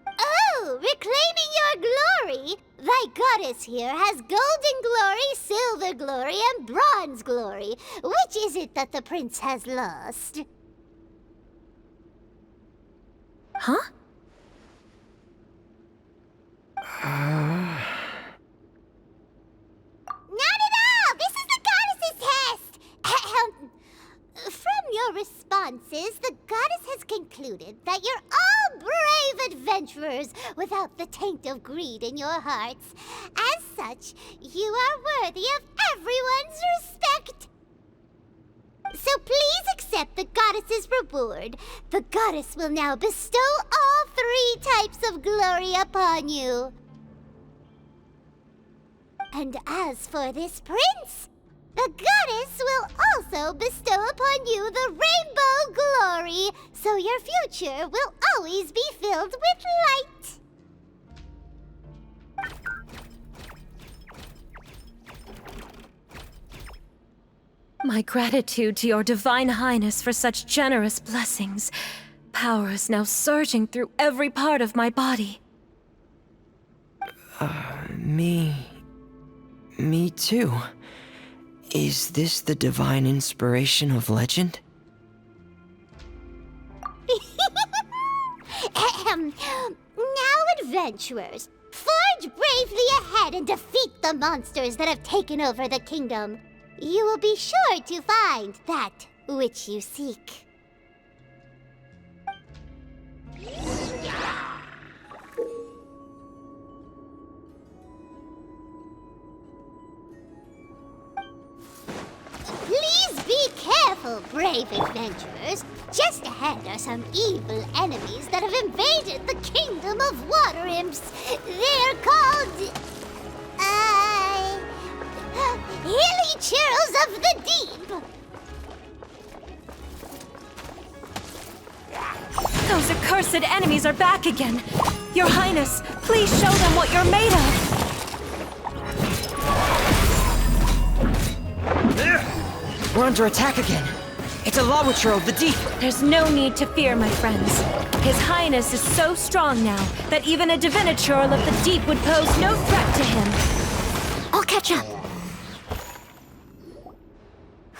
Oh, reclaiming your glory! Thy goddess here has golden glory, silver glory, and bronze glory. Which is it that the prince has lost? Huh? Not at all! This is the goddess's test! Ahem. From your responses, the goddess has concluded that you're all brave adventurers without the taint of greed in your hearts. As such, you are worthy of everyone's respect. So please accept the goddess's reward. The goddess will now bestow all 3 types of glory upon you. And as for this prince, the goddess will also bestow upon you the rainbow glory, so your future will always be filled with light. My gratitude to your Divine Highness for such generous blessings. Power is now surging through every part of my body. Me too. Is this the divine inspiration of legend? Ahem. Now, adventurers, forge bravely ahead and defeat the monsters that have taken over the kingdom. You will be sure to find that which you seek. Please be careful, brave adventurers. Just ahead are some evil enemies that have invaded the kingdom of water imps. They're called... Hilly Churls of the Deep. Those accursed enemies are back again. Your Highness, please show them what you're made of. We're under attack again. It's a Lawitcher of the Deep. There's no need to fear, my friends. His Highness is so strong now that even a Diviniture of the Deep would pose no threat to him. I'll catch up.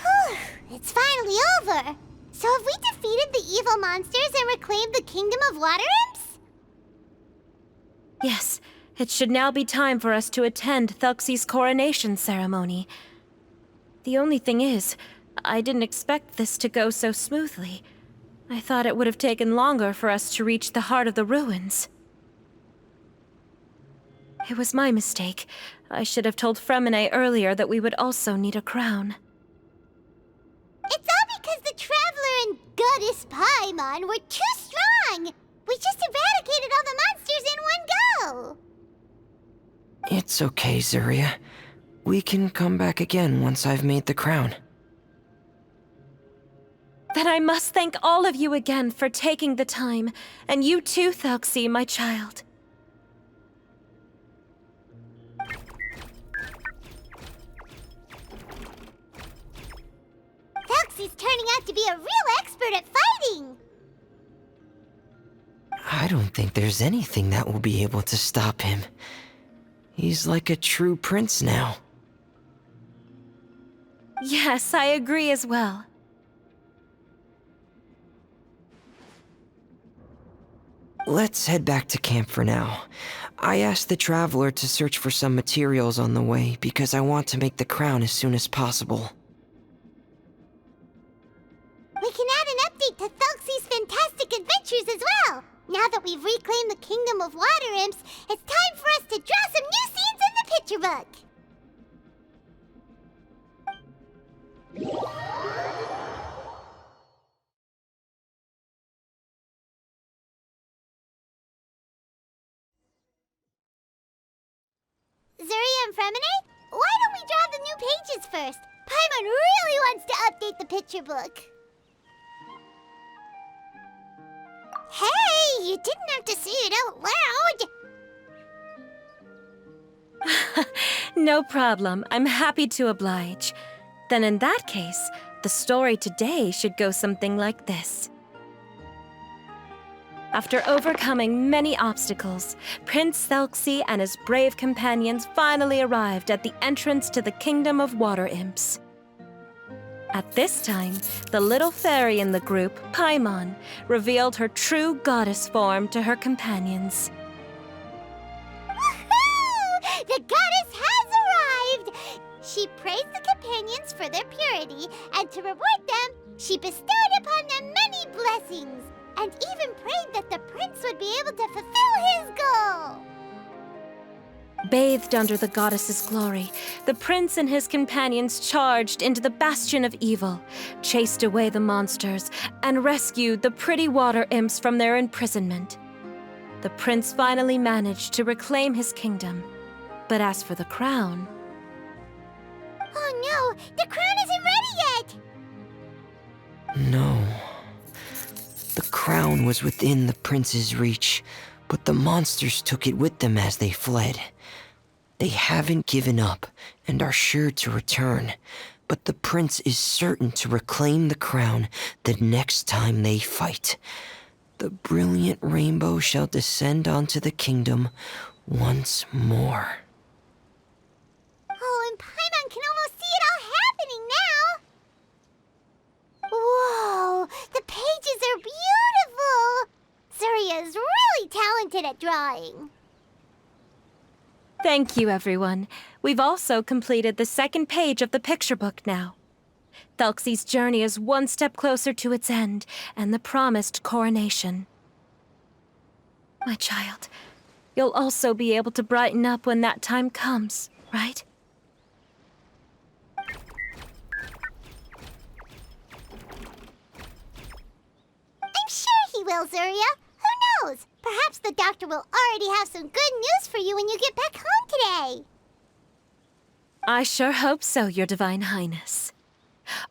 Whew, it's finally over. So have we defeated the evil monsters and reclaimed the kingdom of water imps? Yes, it should now be time for us to attend Thelxie's coronation ceremony. The only thing is, I didn't expect this to go so smoothly. I thought it would have taken longer for us to reach the heart of the ruins. It was my mistake. I should have told Fremine earlier that we would also need a crown. It's all because the Traveler and Goddess Paimon were too strong! We just eradicated all the monsters in one go! It's okay, Zuria. We can come back again once I've made the crown. Then I must thank all of you again for taking the time, and you too, Thelxie, my child. Thelxie's turning out to be a real expert at fighting! I don't think there's anything that will be able to stop him. He's like a true prince now. Yes, I agree as well. Let's head back to camp for now. I asked the traveler to search for some materials on the way because I want to make the crown as soon as possible. We can add an update to Thelxie's fantastic adventures as well. Now that we've reclaimed the Kingdom of Water Imps, it's time for us to draw some new scenes in the picture book. Zuria and Fremine, why don't we draw the new pages first? Paimon really wants to update the picture book. Hey, you didn't have to say it out loud. No problem. I'm happy to oblige. Then in that case, the story today should go something like this. After overcoming many obstacles, Prince Thelxie and his brave companions finally arrived at the entrance to the Kingdom of Water Imps. At this time, the little fairy in the group, Paimon, revealed her true goddess form to her companions. Woohoo! The goddess has arrived! She praised the companions for their purity, and to reward them, she bestowed upon them many blessings, and even prayed that the prince would be able to fulfill his goal. Bathed under the goddess's glory, the prince and his companions charged into the bastion of evil, chased away the monsters, and rescued the pretty water imps from their imprisonment. The prince finally managed to reclaim his kingdom. But as for the crown... Oh no, the crown isn't ready yet! No. The crown was within the prince's reach, but the monsters took it with them as they fled. They haven't given up and are sure to return, but the prince is certain to reclaim the crown the next time they fight. The brilliant rainbow shall descend onto the kingdom once more. Oh, and Paimon can almost see it all happening now! Whoa, the pages are beautiful! Zuria is really talented at drawing. Thank you, everyone. We've also completed the second page of the picture book now. Thelxie's journey is one step closer to its end and the promised coronation. My child, you'll also be able to brighten up when that time comes, right? I'm sure he will, Zuria. Who knows? Perhaps the doctor will already have some good news for you when you get back home today. I sure hope so, Your Divine Highness.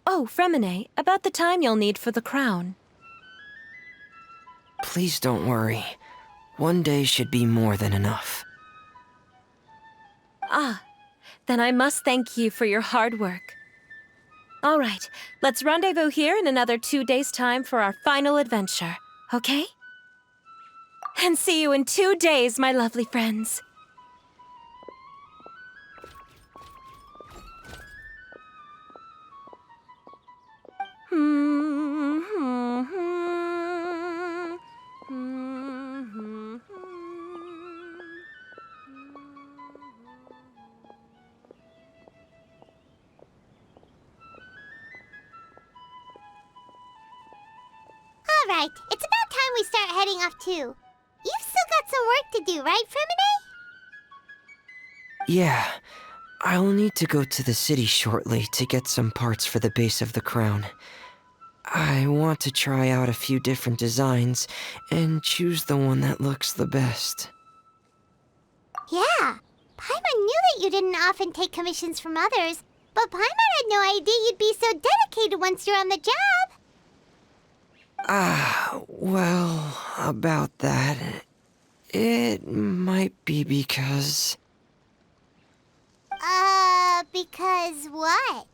Oh, Fremine, about the time you'll need for the crown. Please don't worry. One day should be more than enough. Ah, then I must thank you for your hard work. All right, let's rendezvous here in another 2 days' time for our final adventure, okay? And see you in 2 days, my lovely friends. All right, it's about time we start heading off too. You've still got some work to do, right, Fremine? Yeah, I'll need to go to the city shortly to get some parts for the base of the crown. I want to try out a few different designs and choose the one that looks the best. Yeah, Paimon knew that you didn't often take commissions from others, but Paimon had no idea you'd be so dedicated once you're on the job. Well, about that, it might be because... Because what?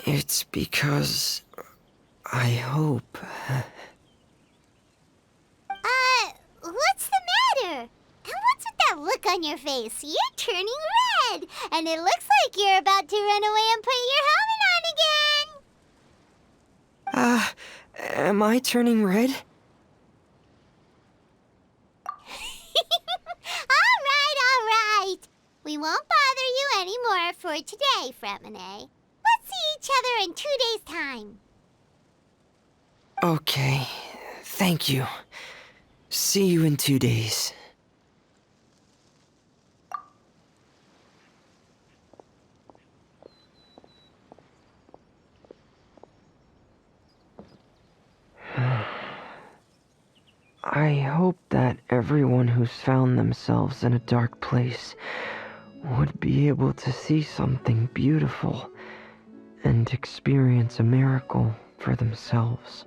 It's because... I hope... What's the matter? And what's with that look on your face? You're turning red, and it looks like you're about to run away and put your helmet on again. Am I turning red? for today, Fremine. Let's see each other in 2 days' time. Okay, thank you. See you in 2 days. I hope that everyone who's found themselves in a dark place would be able to see something beautiful and experience a miracle for themselves.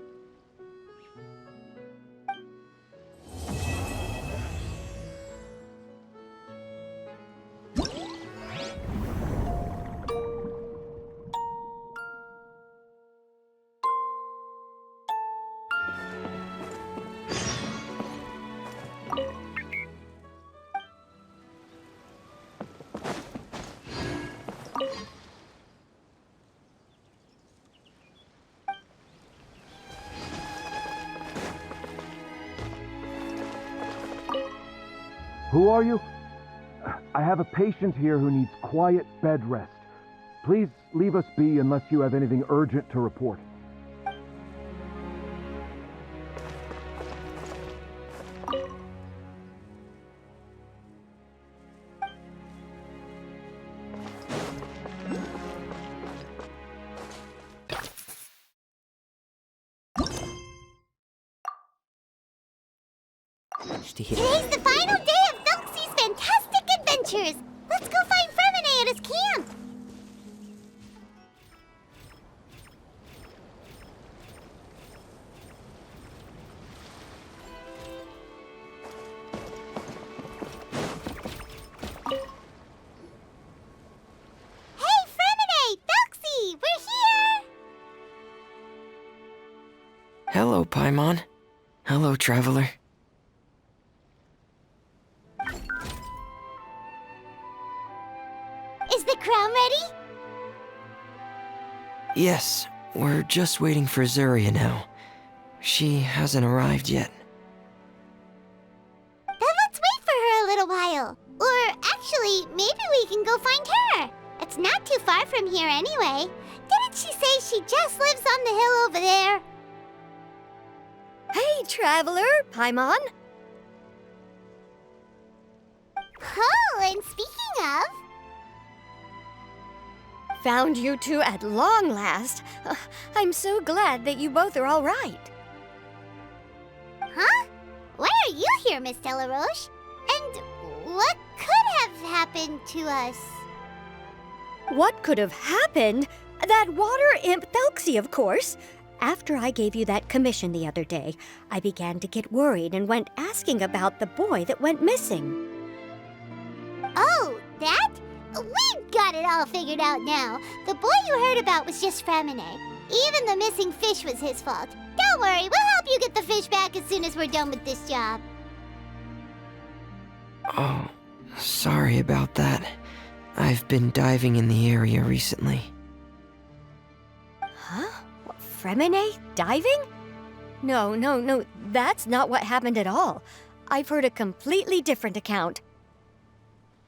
Who are you? I have a patient here who needs quiet bed rest. Please leave us be unless you have anything urgent to report. Today's the final day of Thelxie's fantastic adventures. Let's go find Fremine at his camp. Hey, Fremine! Thelxie! We're here! Hello, Paimon. Hello, traveler. Is the crown ready? Yes, we're just waiting for Zuria now. She hasn't arrived yet. Then let's wait for her a little while. Or actually, maybe we can go find her. It's not too far from here anyway. Didn't she say she just lives on the hill over there? Hey, traveler, Paimon. Oh, and speaking of... Found you two at long last. I'm so glad that you both are all right. Huh? Why are you here, Miss Delaroche? And what could have happened to us? What could have happened? That water imp Thelxie, of course. After I gave you that commission the other day, I began to get worried and went asking about the boy that went missing. Oh, that? We've got it all figured out now. The boy you heard about was just Fremine. Even the missing fish was his fault. Don't worry, we'll help you get the fish back as soon as we're done with this job. Oh, sorry about that. I've been diving in the area recently. Huh? What, Fremine diving? No, that's not what happened at all. I've heard a completely different account.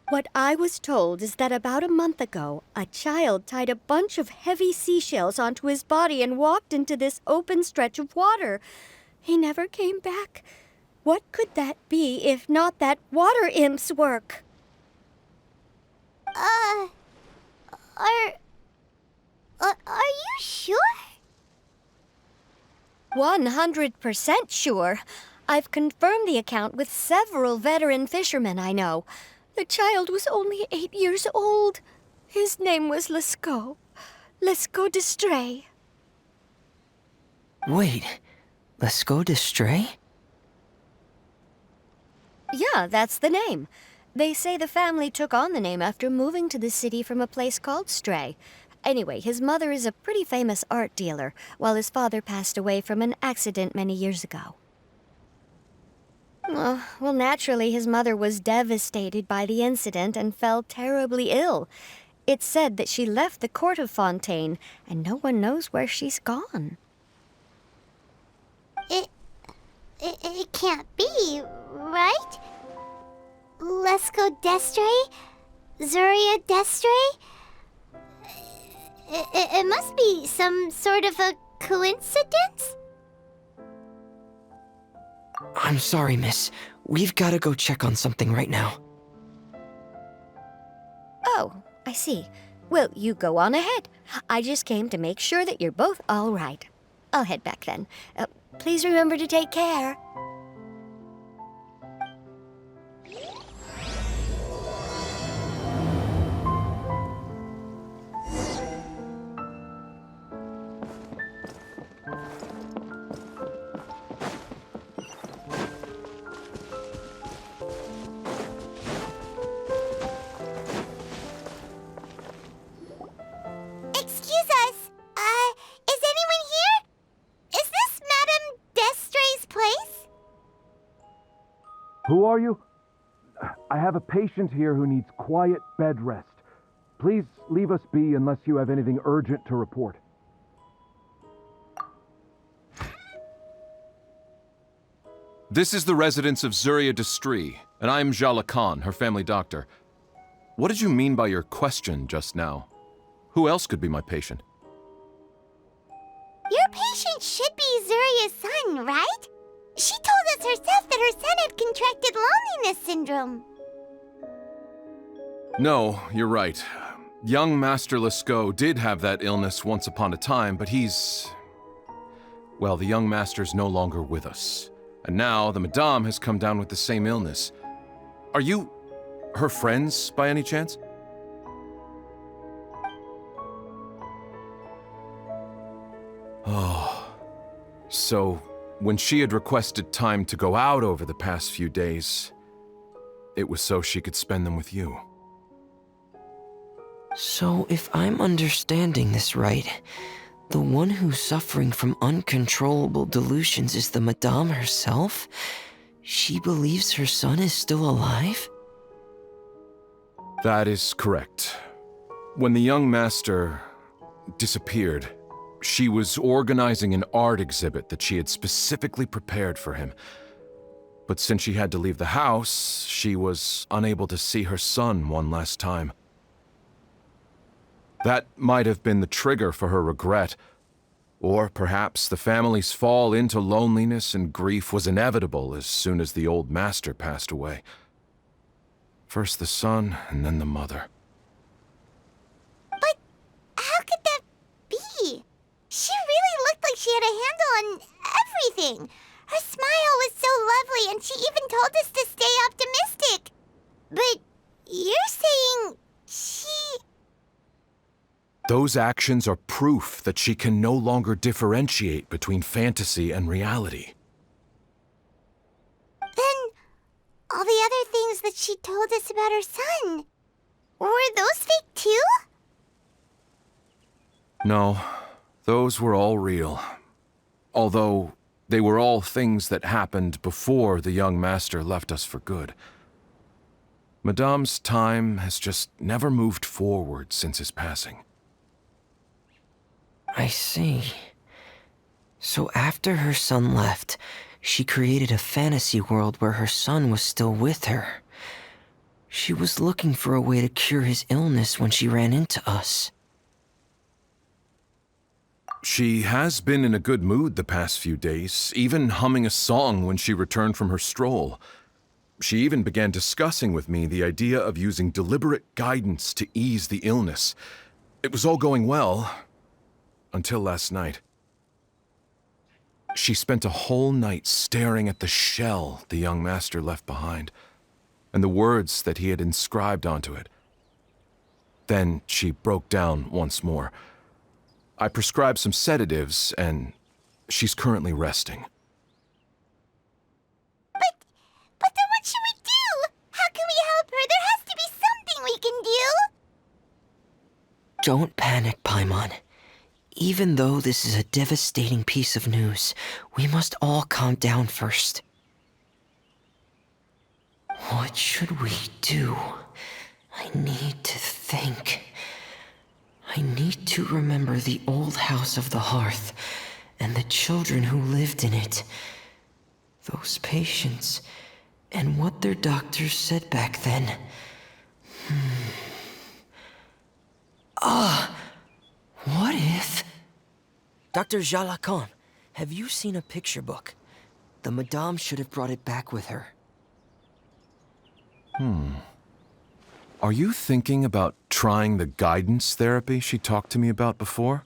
What I was told is that about a month ago, a child tied a bunch of heavy seashells onto his body and walked into this open stretch of water. He never came back. What could that be if not that water imp's work? Are you sure? 100% sure. I've confirmed the account with several veteran fishermen I know. The child was only 8 years old. His name was Lescaut. Lescaut d'Estray. Wait, Lescaut d'Estray? Yeah, that's the name. They say the family took on the name after moving to the city from a place called Stray. Anyway, his mother is a pretty famous art dealer, while his father passed away from an accident many years ago. Well, naturally, his mother was devastated by the incident and fell terribly ill. It's said that she left the court of Fontaine, and no one knows where she's gone. It can't be, right? Lescaut d'Estray? Zuria d'Estray? It must be some sort of a coincidence? I'm sorry, miss. We've gotta go check on something right now. Oh, I see. Well, you go on ahead. I just came to make sure that you're both all right. I'll head back then. Please remember to take care. Excuse us. Is anyone here? Is this Madame Destray's place? Who are you? I have a patient here who needs quiet bed rest. Please leave us be unless you have anything urgent to report. This is the residence of Zuria Destry, and I am Jala Khan, her family doctor. What did you mean by your question just now? Who else could be my patient? Your patient should be Zuria's son, right? She told us herself that her son had contracted loneliness syndrome. No, you're right. Young Master Lescaut did have that illness once upon a time, but well, the young master's no longer with us. And now the Madame has come down with the same illness. Are you her friends by any chance? Oh, so when she had requested time to go out over the past few days, it was so she could spend them with you. So, if I'm understanding this right, the one who's suffering from uncontrollable delusions is the Madame herself? She believes her son is still alive? That is correct. When the young master disappeared, she was organizing an art exhibit that she had specifically prepared for him. But since she had to leave the house, she was unable to see her son one last time. That might have been the trigger for her regret. Or perhaps the family's fall into loneliness and grief was inevitable as soon as the old master passed away. First the son, and then the mother. But how could that be? She really looked like she had a handle on everything. Her smile was so lovely, and she even told us to stay optimistic. But you're saying she... Those actions are proof that she can no longer differentiate between fantasy and reality. Then all the other things that she told us about her son, were those fake too? No, those were all real. Although they were all things that happened before the young master left us for good. Madame's time has just never moved forward since his passing. I see. So after her son left, she created a fantasy world where her son was still with her. She was looking for a way to cure his illness when she ran into us. She has been in a good mood the past few days, even humming a song when she returned from her stroll. She even began discussing with me the idea of using deliberate guidance to ease the illness. It was all going well. Until last night. She spent a whole night staring at the shell the young master left behind, and the words that he had inscribed onto it. Then she broke down once more. I prescribed some sedatives, and she's currently resting. But then what should we do? How can we help her? There has to be something we can do. Don't panic, Paimon. Even though this is a devastating piece of news, we must all calm down first. What should we do? I need to think. I need to remember the old house of the hearth and the children who lived in it. Those patients and what their doctors said back then. What if... Dr. Jalacan, have you seen a picture book? The Madame should have brought it back with her. Are you thinking about trying the guidance therapy she talked to me about before?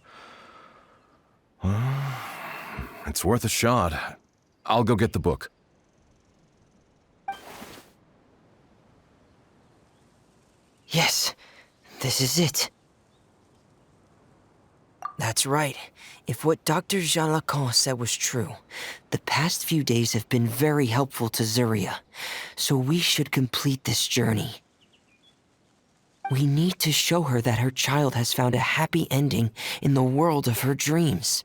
It's worth a shot. I'll go get the book. Yes, this is it. That's right. If what Dr. Jalacan said was true, the past few days have been very helpful to Zuria, so we should complete this journey. We need to show her that her child has found a happy ending in the world of her dreams.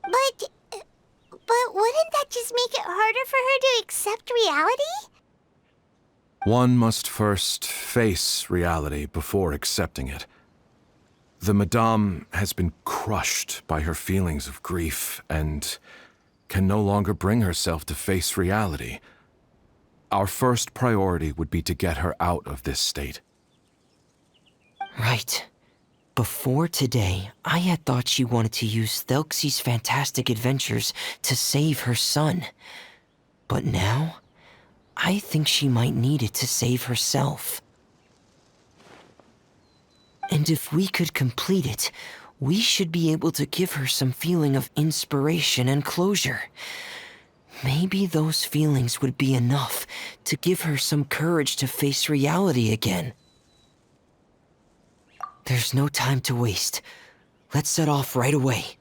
But wouldn't that just make it harder for her to accept reality? One must first face reality before accepting it. The Madame has been crushed by her feelings of grief and can no longer bring herself to face reality. Our first priority would be to get her out of this state. Right. Before today, I had thought she wanted to use Thelxie's fantastic adventures to save her son. But now, I think she might need it to save herself. And if we could complete it, we should be able to give her some feeling of inspiration and closure. Maybe those feelings would be enough to give her some courage to face reality again. There's no time to waste. Let's set off right away.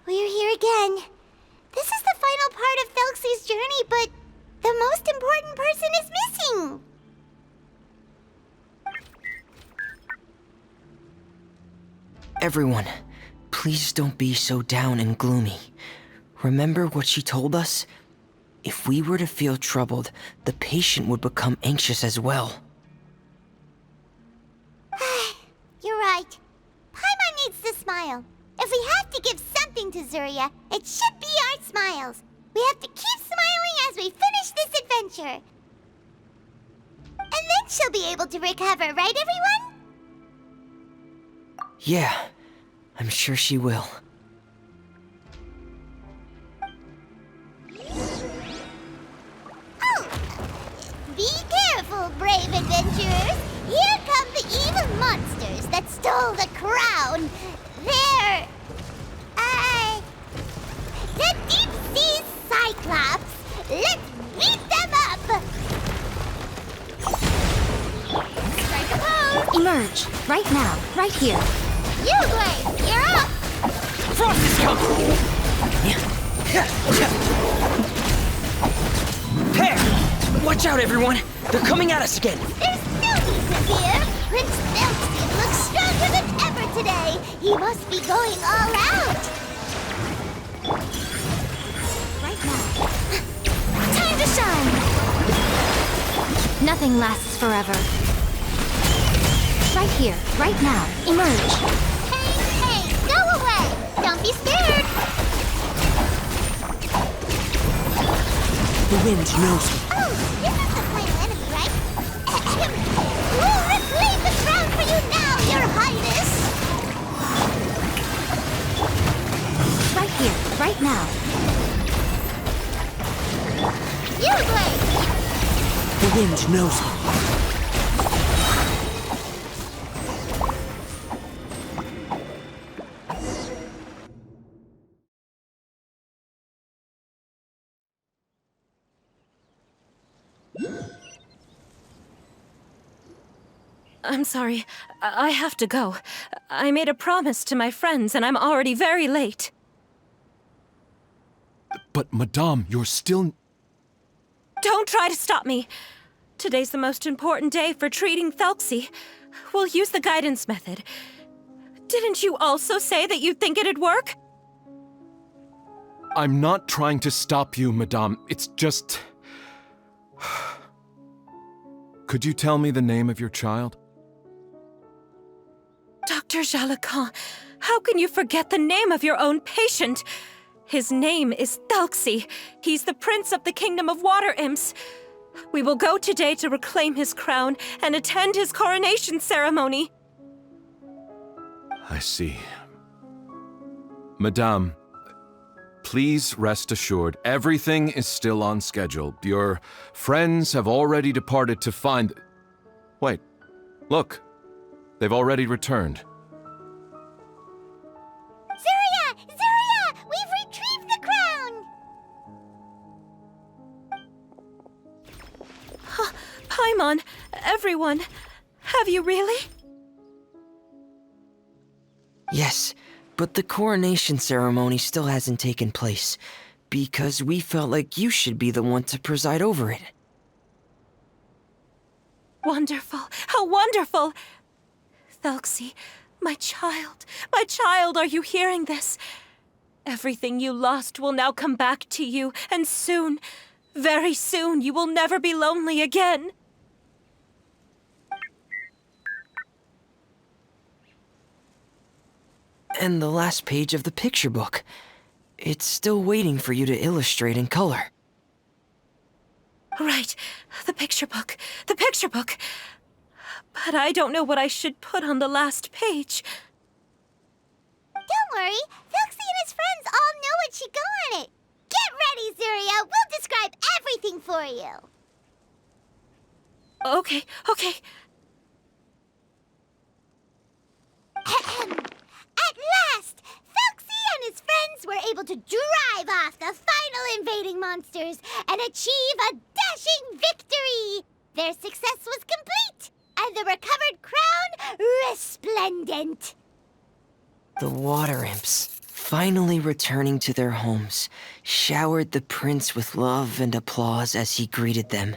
We're here again. This is the final part of Thelxie's journey, but the most important person is missing. Everyone, please don't be so down and gloomy. Remember what she told us? If we were to feel troubled, the patient would become anxious as well. You're right. Paimon needs to smile. If we have to give something to Zuria, it should be our smiles. We have to keep smiling as we finish this adventure. And then she'll be able to recover, right, everyone? Yeah, I'm sure she will. Oh! Be careful, brave adventurers! Here come the evil monsters that stole the crown! They're... the deep sea cyclops! Let's beat them up! Strike a pose! Emerge! Right now, right here. You, Blade, you're up! Frost is coming! There! Watch out, everyone! They're coming at us again! There's no need to fear! Prince Thelxie looks stronger than ever today! He must be going all out! Right now. Time to shine! Nothing lasts forever. Right here, right now. Emerge! Hey, go away! Don't be scared! The wind knows me. Oh, you're not the final enemy, right? We'll reclaim the crown for you now, Your Highness! Right here, right now. You, Blade! The wind knows me. I'm sorry. I have to go. I made a promise to my friends, and I'm already very late. But, Madame, you're still... Don't try to stop me. Today's the most important day for treating Thelxie. We'll use the guidance method. Didn't you also say that you'd think it'd work? I'm not trying to stop you, Madame. It's just... Could you tell me the name of your child? Dr. Jalacan, how can you forget the name of your own patient? His name is Thelxie. He's the prince of the kingdom of water imps. We will go today to reclaim his crown and attend his coronation ceremony. I see. Madame, please rest assured, everything is still on schedule. Your friends have already departed to find... Wait, look. They've already returned. Zuria! Zuria! We've retrieved the crown! Paimon, everyone, have you really? Yes, but the coronation ceremony still hasn't taken place, because we felt like you should be the one to preside over it. Wonderful, how wonderful! Thelxie, my child, are you hearing this? Everything you lost will now come back to you, and soon, very soon, you will never be lonely again. And the last page of the picture book. It's still waiting for you to illustrate in color. Right, the picture book. But I don't know what I should put on the last page. Don't worry, Thelxie and his friends all know what should go on it. Get ready, Zuria. We'll describe everything for you. Okay. At last, Thelxie and his friends were able to drive off the final invading monsters and achieve a dashing victory. Their success was complete, and the recovered crown resplendent. The water imps, finally returning to their homes, showered the prince with love and applause as he greeted them.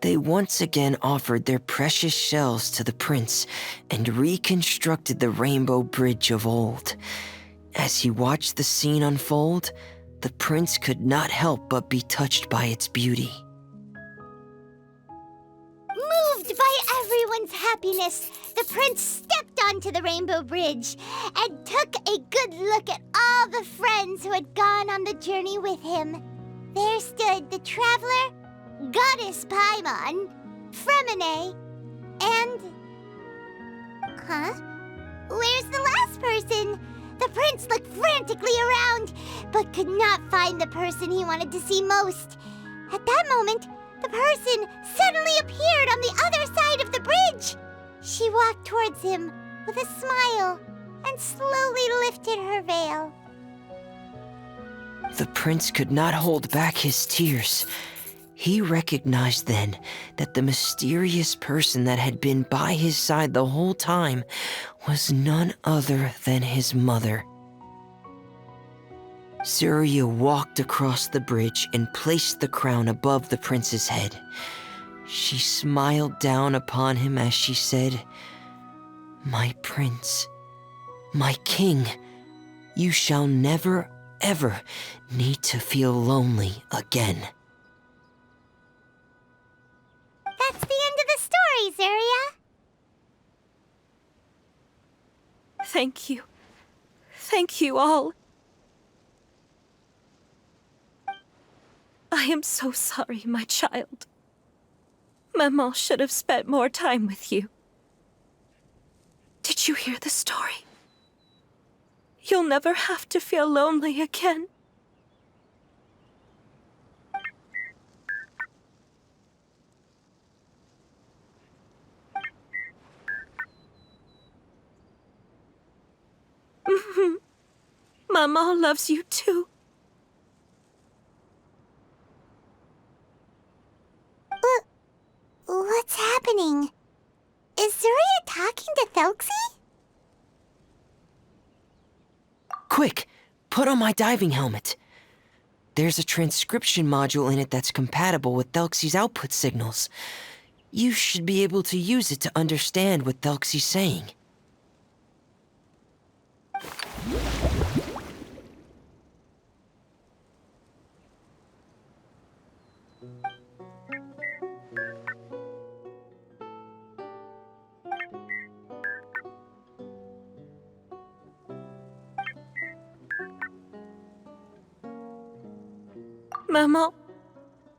They once again offered their precious shells to the prince and reconstructed the rainbow bridge of old. As he watched the scene unfold, the prince could not help but be touched by its beauty. Moved by everyone's happiness, the prince stepped onto the rainbow bridge and took a good look at all the friends who had gone on the journey with him. There stood the traveler, Goddess Paimon, Fremine, and... Where's the last person? The prince looked frantically around, but could not find the person he wanted to see most. At that moment, the person suddenly appeared on the other side of the bridge. She walked towards him with a smile and slowly lifted her veil. The prince could not hold back his tears. He recognized then that the mysterious person that had been by his side the whole time was none other than his mother. Zuria walked across the bridge and placed the crown above the prince's head. She smiled down upon him as she said, "My prince, my king, you shall never, ever need to feel lonely again." That's the end of the story, Zuria. Thank you. Thank you all. I am so sorry, my child. Maman should have spent more time with you. Did you hear the story? You'll never have to feel lonely again. Maman loves you too. What's happening? Is Zuria talking to Thelxie? Quick, put on my diving helmet. There's a transcription module in it that's compatible with Thelxie's output signals. You should be able to use it to understand what Thelxie's saying.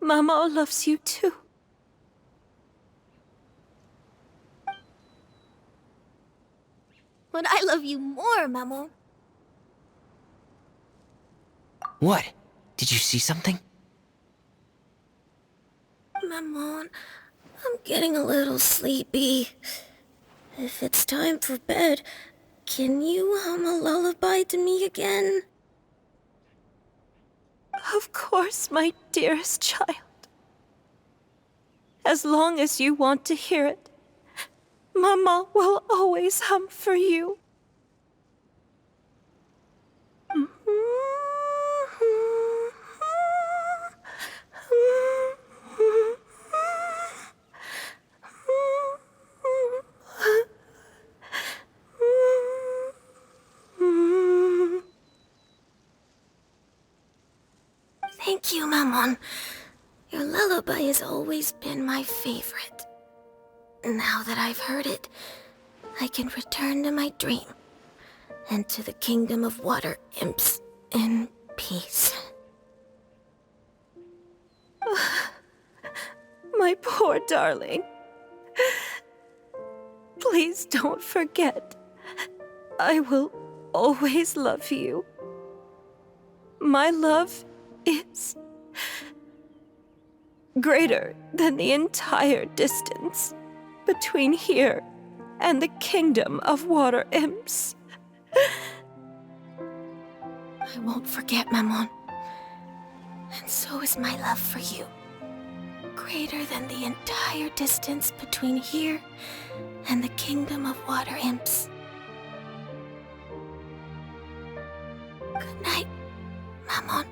Mama loves you too. But I love you more, Mamo. What? Did you see something? Maman, I'm getting a little sleepy. If it's time for bed, can you hum a lullaby to me again? Of course, my dearest child. As long as you want to hear it, Mama will always hum for you. Thank you, Maman. Your lullaby has always been my favorite. Now that I've heard it, I can return to my dream and to the kingdom of water imps in peace. My poor darling. Please don't forget. I will always love you. My love is greater than the entire distance between here and the kingdom of water imps. I won't forget, Maman. And so is my love for you. Greater than the entire distance between here and the kingdom of water imps. Good night, Maman.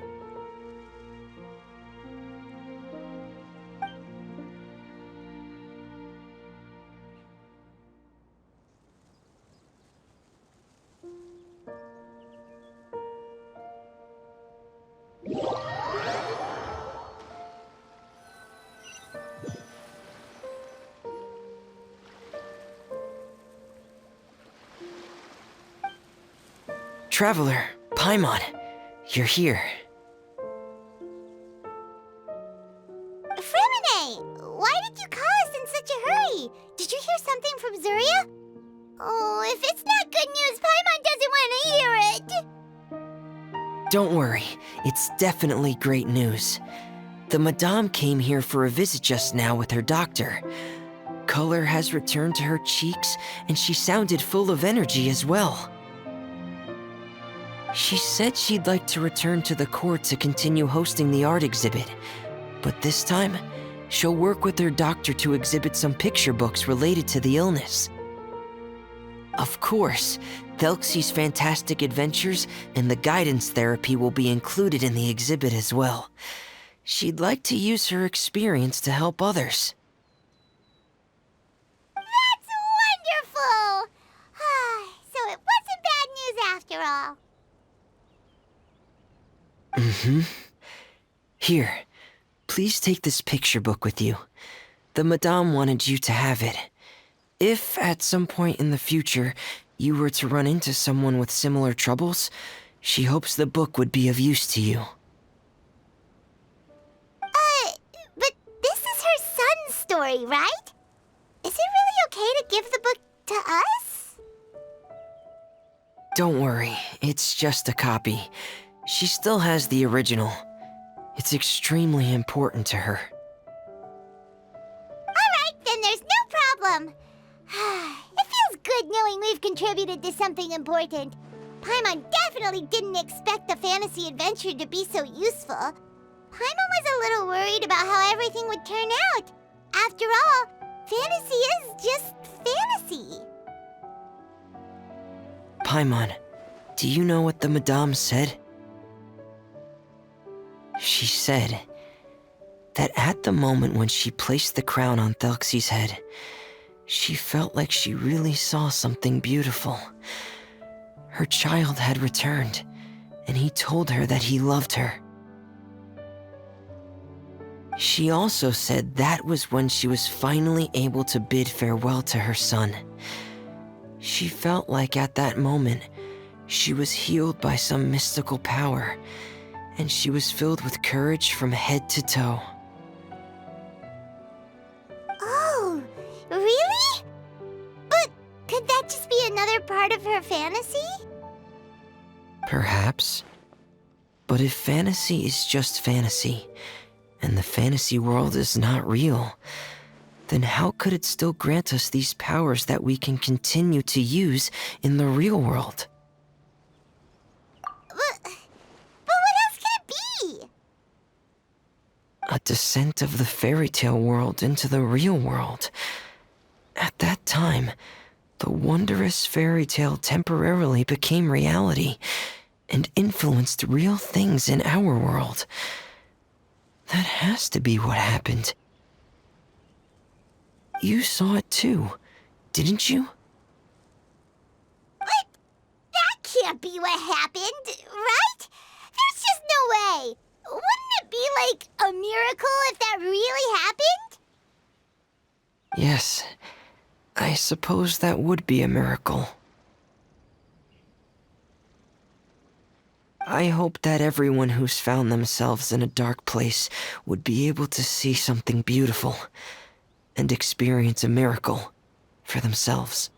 Traveler, Paimon, you're here. Fremine, why did you call us in such a hurry? Did you hear something from Zuria? Oh, if it's not good news, Paimon doesn't want to hear it. Don't worry, it's definitely great news. The Madame came here for a visit just now with her doctor. Color has returned to her cheeks, and she sounded full of energy as well. She said she'd like to return to the court to continue hosting the art exhibit. But this time, she'll work with her doctor to exhibit some picture books related to the illness. Of course, Thelxie's fantastic adventures and the guidance therapy will be included in the exhibit as well. She'd like to use her experience to help others. That's wonderful! So it wasn't bad news after all. Here, please take this picture book with you. The Madame wanted you to have it. If, at some point in the future, you were to run into someone with similar troubles, she hopes the book would be of use to you. But this is her son's story, right? Is it really okay to give the book to us? Don't worry, it's just a copy. She still has the original. It's extremely important to her. Alright, then there's no problem. It feels good knowing we've contributed to something important. Paimon definitely didn't expect the fantasy adventure to be so useful. Paimon was a little worried about how everything would turn out. After all, fantasy is just fantasy. Paimon, do you know what the Madame said? She said, that at the moment when she placed the crown on Thelxie's head, she felt like she really saw something beautiful. Her child had returned, and he told her that he loved her. She also said that was when she was finally able to bid farewell to her son. She felt like at that moment, she was healed by some mystical power, and she was filled with courage from head to toe. Oh, really? But could that just be another part of her fantasy? Perhaps. But if fantasy is just fantasy, and the fantasy world is not real, then how could it still grant us these powers that we can continue to use in the real world? But what else could it be? A descent of the fairy tale world into the real world. At that time, the wondrous fairy tale temporarily became reality and influenced real things in our world. That has to be what happened. You saw it too, didn't you? But that can't be what happened, right? There's just no way. Wouldn't it be like a miracle if that really happened? Yes, I suppose that would be a miracle. I hope that everyone who's found themselves in a dark place would be able to see something beautiful and experience a miracle for themselves.